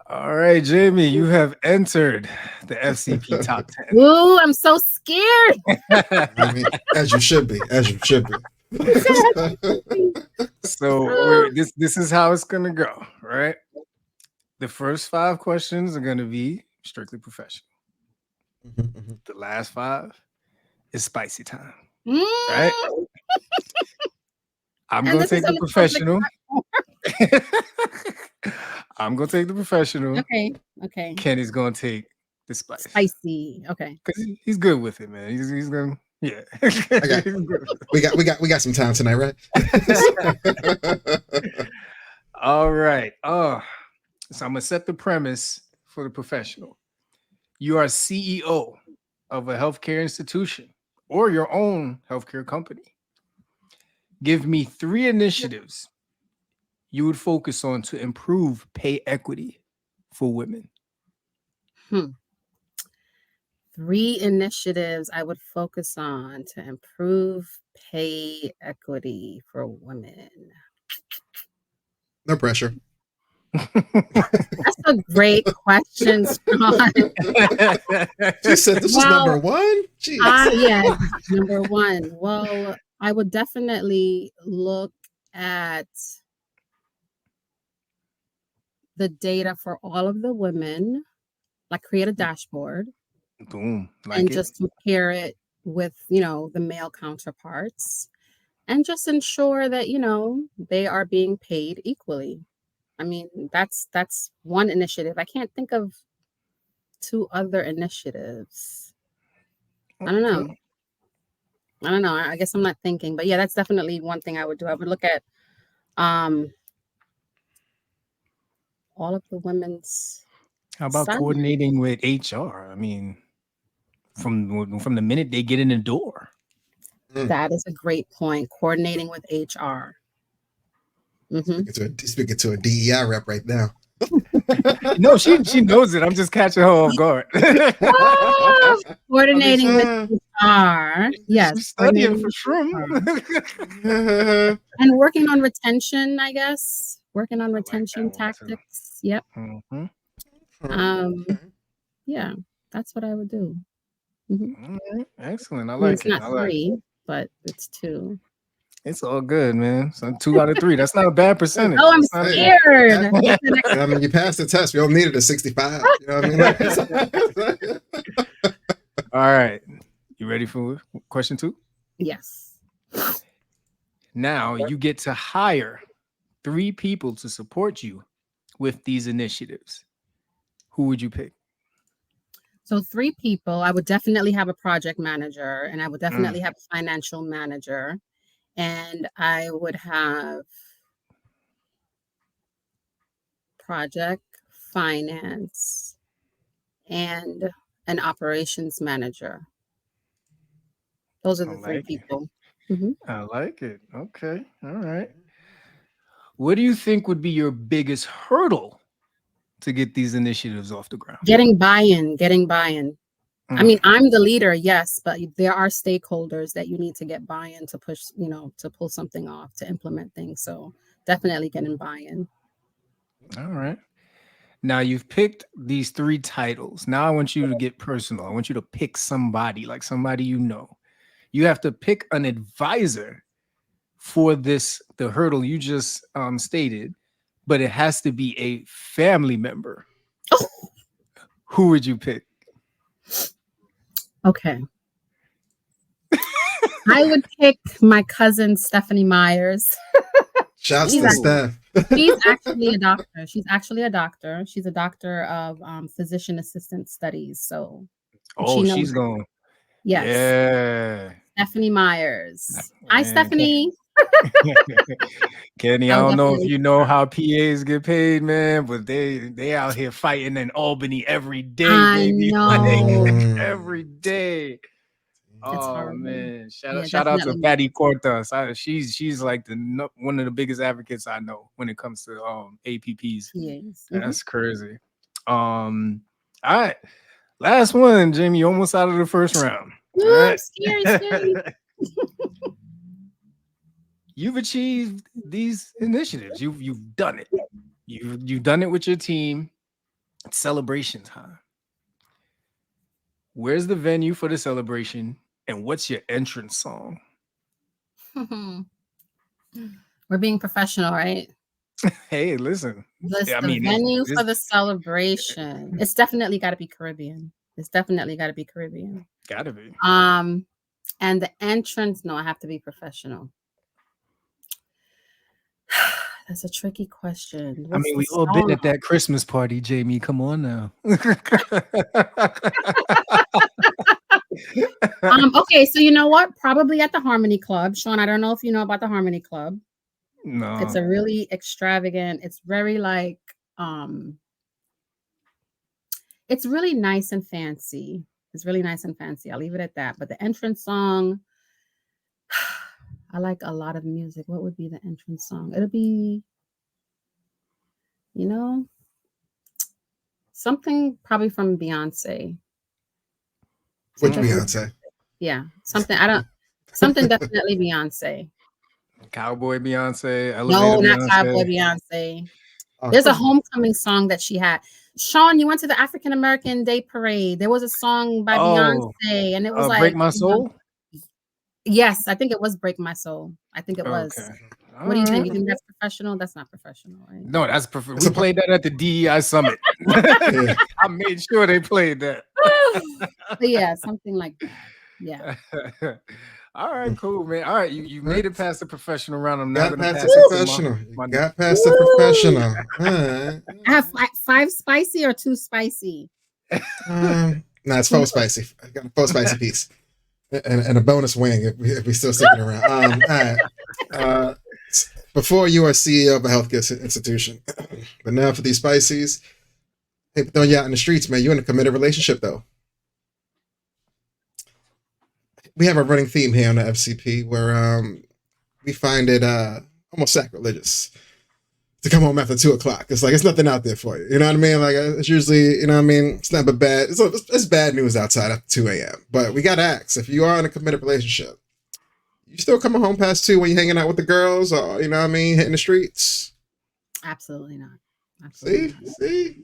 All right, Jamie, you have entered the FCP top 10. Ooh, I'm so scared. I mean, as you should be. As you should be. So this is how it's gonna go, right? The first 5 questions are gonna be strictly professional. The last 5 is spicy time, right? I'm And gonna this is take the on a public professional. platform. I'm gonna take the professional. Okay. Kenny's gonna take the spice Spicy. Okay. because he's good with it, man. He's gonna yeah. I got. He's good with We got some time tonight, right? it. All right. So I'm gonna set the premise for the professional. You are CEO of a healthcare institution or your own healthcare company. Give me 3 initiatives you would focus on to improve pay equity for women. 3 initiatives I would focus on to improve pay equity for women. No pressure. That's a great question, Shawn. She said this was number one. Jeez. Yeah, number 1. Well, I would definitely look at the data for all of the women, like create a dashboard Boom. Like and it. just compare it with, the male counterparts and just ensure that, they are being paid equally. I mean, that's one initiative. I can't think of 2 other initiatives. I don't know. I guess I'm not thinking, but yeah, that's definitely one thing I would do. I would look at all of the women's How about salaries. coordinating with HR? I mean, from the minute they get in the door. That is a great point. Coordinating with HR. Speaking to a DEI rep right now. No, she knows it. I'm just catching her off guard. Coordinating with HR. Yes. She's studying for shroom. And working on retention, I guess. Working on retention tactics. Yep. Yeah, that's what I would do. Excellent. I It's like it. not 3, but it's 2. It's all good, man. So 2 out of 3. That's not a bad percentage. Oh, I'm scared. I mean, you passed the test. We all needed a 65. You know what I mean? All right. You ready for question 2? Yes. Now you get to hire 3 people to support you with these initiatives. Who would you pick? So 3 people. I would definitely have a project manager and I would definitely have a financial manager. And I would have project, finance, and an operations manager. Those are I the three like it. people. Mhm. I like it. Okay. All right. What do you think would be your biggest hurdle to get these initiatives off the ground? Getting buy-in, getting buy-in. I Mm, mean, I'm the leader, yes, but there are stakeholders that you need to get buy-in to push, to pull something off, to implement things. So definitely getting buy-in. all right. Now you've picked these three titles. Now I want you to get personal. I want you to pick somebody, like somebody you know. You have to pick an advisor for the hurdle you just stated, but it has to be a family member. Who would you pick? Okay. I would pick my cousin Stephanie Myers. Shouts She's to Ooh. Steph. She's actually a doctor. She's actually a doctor. She's a doctor of physician assistant studies. So she Oh, knows she's it. going. Yes, Yeah. Stephanie Myers. Hi, Man, Stephanie. Kenny, I I would don't know if definitely you pick know her. how PAs get paid, man, but they out here fighting in Albany every day, I baby. Like know every day. it's Oh horrible. man, Yeah, shout out to definitely. Patty Cortas. She's like one of the biggest advocates I know when it comes to APPs. PAs. That's crazy. All right, last one, Jamie. Almost out of the first round. All Ooh, right. scary, scary. You've achieved these initiatives. You've done it. You've done it with your team. It's celebration time. Where's the venue for the celebration? And what's your entrance song? We're being professional, right? Hey, listen. I The mean, venue for this the celebration. It's definitely got to be Caribbean. It's definitely got to be Caribbean. gotta be. And the entrance, no, I have to be professional. That's a tricky question. I What's mean, the we all been song? at that Christmas party, Jamie. Come on now. Okay, so you know what? Probably at the Harmony Club. Shawn, I don't know if you know about the Harmony Club. It's No. a really extravagant, it's very like it's really nice and fancy. It's really nice and fancy. I'll leave it at that. But the entrance song, I like a lot of music. What would be the entrance song? It'll be, you know, something probably from Beyonce. Which Something from Beyonce? yeah, something definitely Beyonce. Cowboy Beyonce, No, Elevator not Cowboy Beyonce. Beyonce. There's a Come on. homecoming song that she had. Shawn, you went to the African American Day Parade. There was a song by Oh, Beyonce, and it was Break like, My Soul? yes, I think it was Break My Soul. I think it was. Okay. All What do you think? You right. think that's professional? That's not professional, right? No, that's perfect. It's We a played that at the DEI summit. yeah. I made sure they played that. But yeah, something like that. Yeah. All right, cool, man. All right, you made it past the professional round. I'm now Got gonna past the pass it to professional. You my got past the Woo! professional. All right. I have five spicy or two spicy. Nah, it's 4 spicy. I got a 4 spicy piece. And a bonus wing if we still sticking around. All right. Before you are CEO of a healthcare institution, but now for these spices, hey, throwing you out in the streets, man. You're in a committed relationship though. We have a running theme here on the FCP where we find it almost sacrilegious to come home after 2 o'clock. It's like it's nothing out there for you. You know what I mean? Like it's usually, you know what I mean? It's not but bad. It's bad news outside after 2 a.m. But we gotta ask, if you are in a committed relationship, you still coming home past 2 when you're hanging out with the girls or, you know what I mean, hitting the streets? Absolutely not. See? Absolutely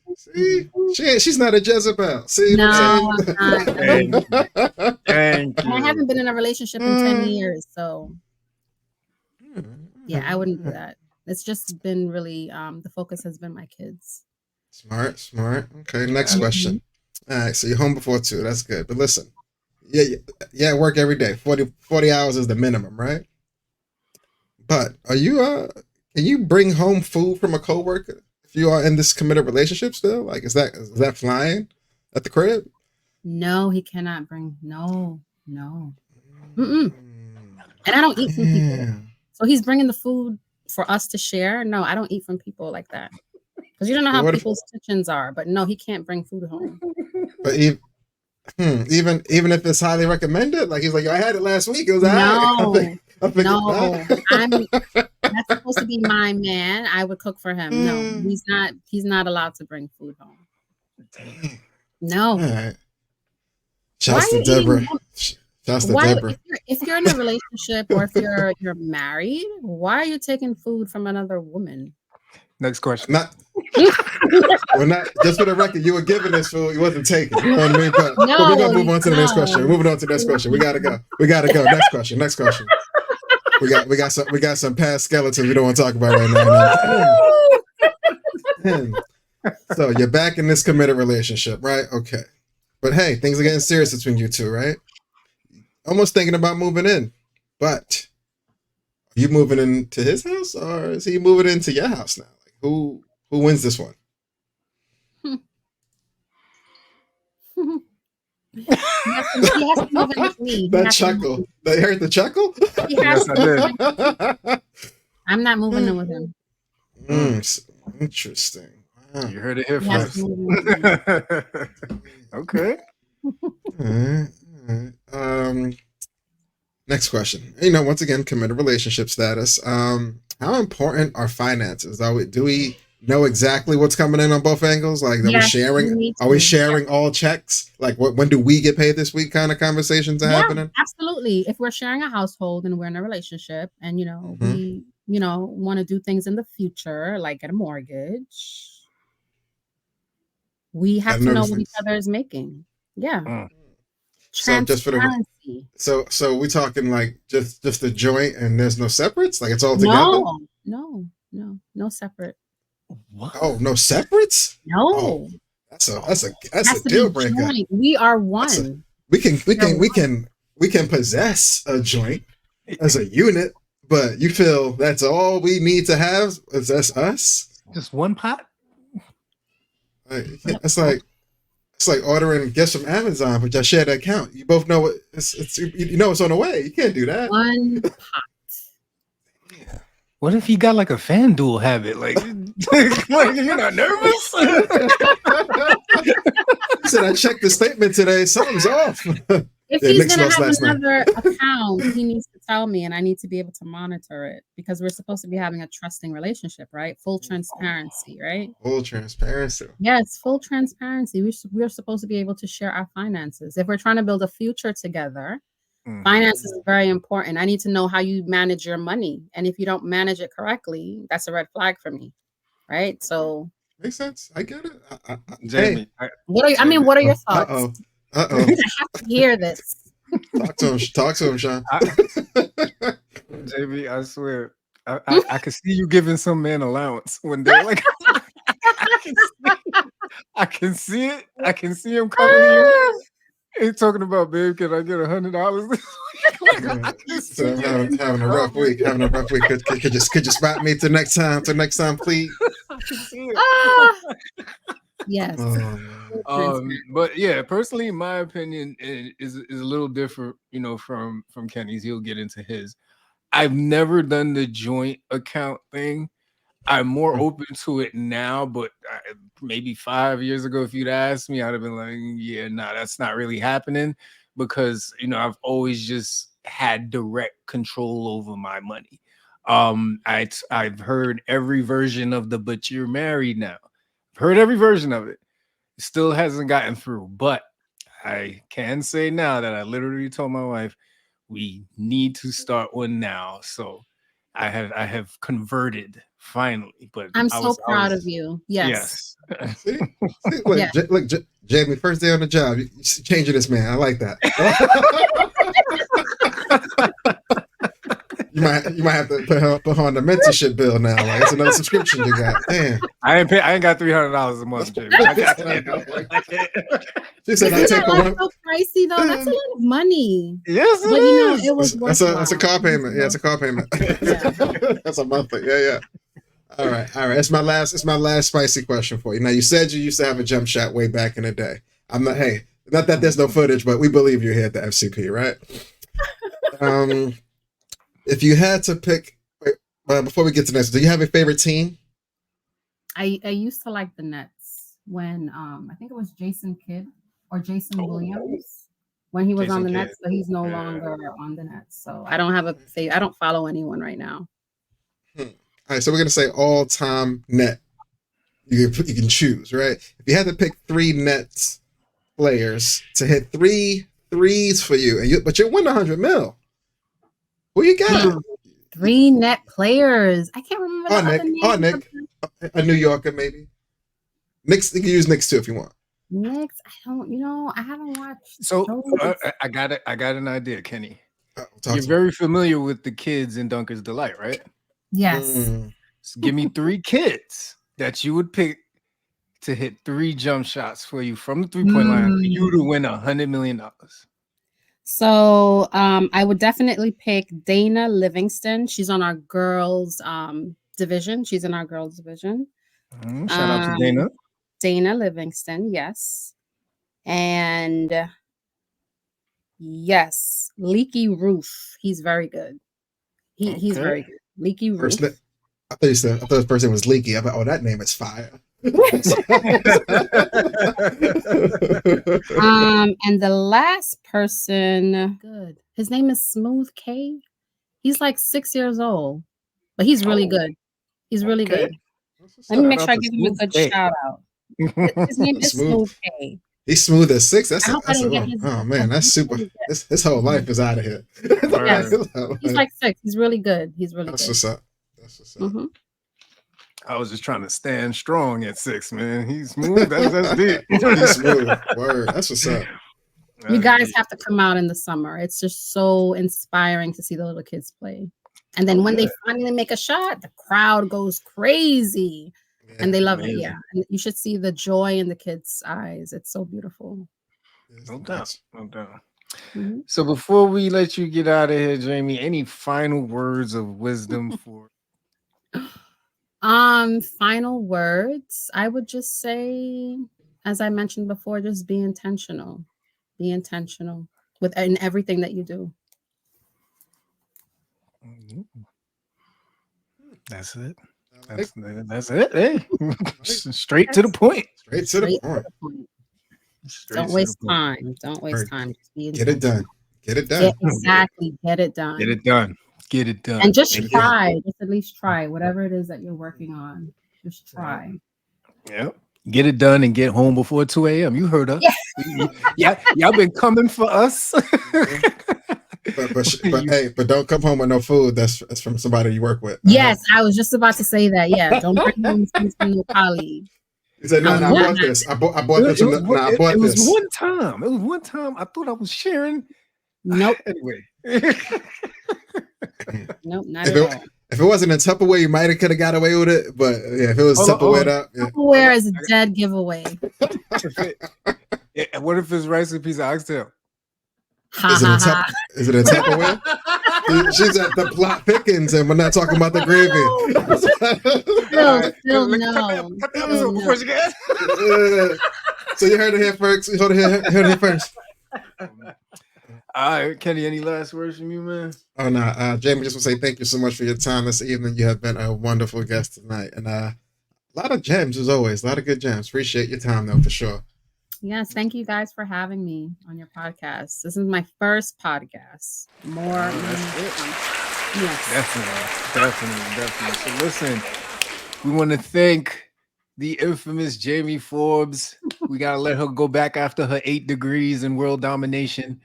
not. She's not a Jezebel. See No, what I'm I'm not. Thank you. saying? Thank I you. haven't been in a relationship in 10 years, so yeah, I wouldn't do that. It's just been really the focus has been my kids. Smart. Okay, next Yeah. question. All right, so you're home before 2. That's good. But listen, yeah, work every day. 40 hours is the minimum, right? But are you can you bring home food from a coworker if you are in this committed relationship still? Like is that flying at the crib? No, he cannot bring no. Mm-mm. And I don't eat from people. Yeah. So he's bringing the food for us to share. No, I don't eat from people like that. Because you don't know how What if- people's kitchens are, but no, he can't bring food home. But even if it's highly recommended, like he's like, I had it last week. It was No, I think no, that's supposed to be my man. I would cook for him. No, he's not allowed to bring food home. No. All right. Shouts to Deborah. Shouts to Deborah. If you're in a relationship or if you're married, why are you taking food from another woman? Next question. We're not, just for the record, you were given this food, you wasn't taking. You know what I mean? But we're gonna move on to the next question. We're moving on to the next question. We gotta go. Next question. We got some past skeletons we don't want to talk about right now. So you're back in this committed relationship, right? Okay. But hey, things are getting serious between you two, right? Almost thinking about moving in. But are you moving into his house or is he moving into your house now? Like who wins this one? He has to move in with me. That chuckle. They heard the chuckle? Yes, I did. I'm not moving in with him. Interesting. Wow. You heard it here first. Okay. All right. Next question. Once again, committed relationship status. How important are finances? Do we know exactly what's coming in on both angles? Like, are we sharing all checks? Like, when do we get paid this week? Kind of conversations are happening. Absolutely. If we're sharing a household and we're in a relationship, and we want to do things in the future, like get a mortgage, we have to know what each other is making. Yeah. So just for so we talking like just a joint and there's no separates? Like it's all together? No separate. What? Oh, no separates? No. Oh, that's a deal breaker. Joint. We are one. We can possess a joint as a unit, but you feel that's all we need to have? Is that's us? Just one pot? It's like ordering gifts from Amazon, but y'all share the account. You both know it's on the way. You can't do that. One pot. What if he got like a FanDuel habit? Like you're not nervous? He said, I checked the statement today. Something's off. If he's going to have another account, he needs to tell me, and I need to be able to monitor it because we're supposed to be having a trusting relationship, right? Full transparency, right? Full transparency. Yes, full transparency. We're supposed to be able to share our finances. If we're trying to build a future together, finances is very important. I need to know how you manage your money. And if you don't manage it correctly, that's a red flag for me, right? So... Makes sense. I get it. Jamie, what are your thoughts? Uh-oh. I have to hear this. Talk to him, Shawn. Jamie, I swear, I can see you giving some man allowance when they're like, I can see it. I can see him coming to you. He's talking about, babe, can I get $100? So having a rough week. Could you spot me to next time, please? I can see it. Yes. But yeah, personally, my opinion is a little different, from Kenny's. He'll get into his. I've never done the joint account thing. I'm more open to it now, but maybe 5 years ago, if you'd asked me, I'd have been like, yeah, no, that's not really happening because, I've always just had direct control over my money. I've heard every version of but you're married now. I've heard every version of it. It still hasn't gotten through, but I can say now that I literally told my wife, we need to start one now. So I have converted finally, but I'm so proud of you. Yes. See, look, Jamie, first day on the job, you changing this man. I like that. You might have to put on the mentorship bill now. Like it's another subscription you got. Damn. I ain't got $300 a month, Jamie. I can't. She said, "I take one." So pricey though. That's a lot of money. Yes, but it was. That's a car payment. Yeah, it's a car payment. That's a monthly. Yeah. All right. It's my last spicy question for you. Now you said you used to have a jump shot way back in the day. Not that there's no footage, but we believe you're here at the FCP, right? If you had to pick, before we get to this, do you have a favorite team? I used to like the Nets when I think it was Jason Kidd or Jason Williams when he was on Jason the Kidd. Nets, but he's no longer on the Nets. So I don't have a I don't follow anyone right now. All right, so we're gonna say all-time net. You can choose, right? If you had to pick 3 Nets players to hit 3 threes for you, but you win 100 mil. Who you got? 3 net players. I can't remember the other names. Nick. A New Yorker, maybe. Knicks, you can use Knicks too if you want. Knicks, I don't, I haven't watched. So I got it. I got an idea, Kenny. You're to very familiar with the kids in Dunker's Delight, right? Yes. So give me 3 kids that you would pick to hit 3 jump shots for you from the 3-point line for you to win $100 million. So I would definitely pick Dana Livingston. She's on our girls division. She's in our girls division. Shout out to Dana. Dana Livingston, yes. And yes, Leaky Roof. He's very good. He's very good. Leaky Roof. I thought his first name was Leaky. I thought, that name is fire. And the last person, good. His name is Smooth K. He's like 6 years old, but he's really good. He's really good. Let me make sure I give him a good shout out. His name is Smooth K. He's smooth at 6. Oh man, that's super. His whole life is out of here. Yes. He's like 6. He's really good. He's really that's good. What's up. That's what's up. Mm-hmm. I was just trying to stand strong at 6, man. He's smooth. That's deep. He's smooth. Word. That's what's up. You guys have to come out in the summer. It's just so inspiring to see the little kids play. And then when they finally make a shot, the crowd goes crazy. Yeah, and they love it. Yeah. And you should see the joy in the kids' eyes. It's so beautiful. No doubt. No doubt. Mm-hmm. So before we let you get out of here, Jamie, any final words of wisdom for final words, I would just say, as I mentioned before, just be intentional. Be intentional in everything that you do. That's it. That's it. Hey. Straight to the point. Straight to the point. Don't waste time. Don't waste time. Just be get it done. Get it done. Exactly. Get it done. Get it done. Get it done. And just try. Just at least try whatever it is that you're working on. Just try. Yep. Get it done and get home before 2 a.m. You heard us. Yeah. Y'all been coming for us. but don't come home with no food that's from somebody you work with. Yes, I was just about to say that. Yeah, don't bring home things from your colleague. He said, "No, I bought this. I bought this. I bought this." It was one time. It was one time. I thought I was sharing. Nope. Anyway. Nope, not at all. If it wasn't in Tupperware, you might have could have got away with it. But yeah, if it was Tupperware, Tupperware is a dead giveaway. What if it's rice and piece of oxtail? Is it in Tupperware? She's at the plot thickens, and we're not talking about the gravy. Still no. Cut the episode before she gets. So you heard it here first. You heard it here first. All right, Kenny, any last words from you, man? Oh, no. Jamie, just want to say thank you so much for your time this evening. You have been a wonderful guest tonight. And a lot of gems, as always. A lot of good gems. Appreciate your time, though, for sure. Yes, thank you guys for having me on your podcast. This is my first podcast. Yes. Definitely. So listen, we want to thank the infamous Jamie Forbes. We got to let her go back after her 8 degrees in world domination.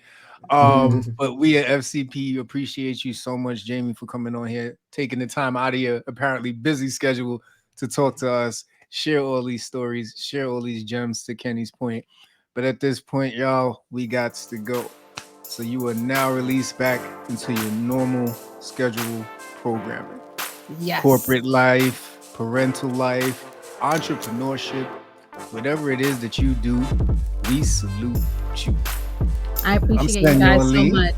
But we at FCP appreciate you so much, Jamie, for coming on here, taking the time out of your apparently busy schedule to talk to us, share all these stories, share all these gems, to Kenny's point. But at this point, y'all, we got to go. So you are now released back into your normal schedule programming. Yes. Corporate life, parental life, entrepreneurship, whatever it is that you do, we salute you. I appreciate you guys so much.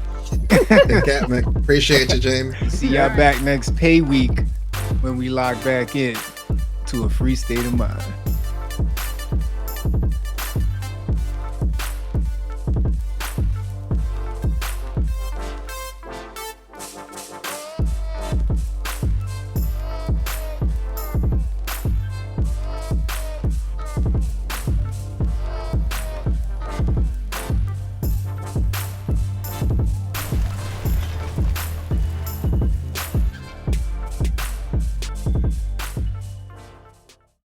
Appreciate you, Jamie. See y'all back next pay week when we log back in to a free state of mind.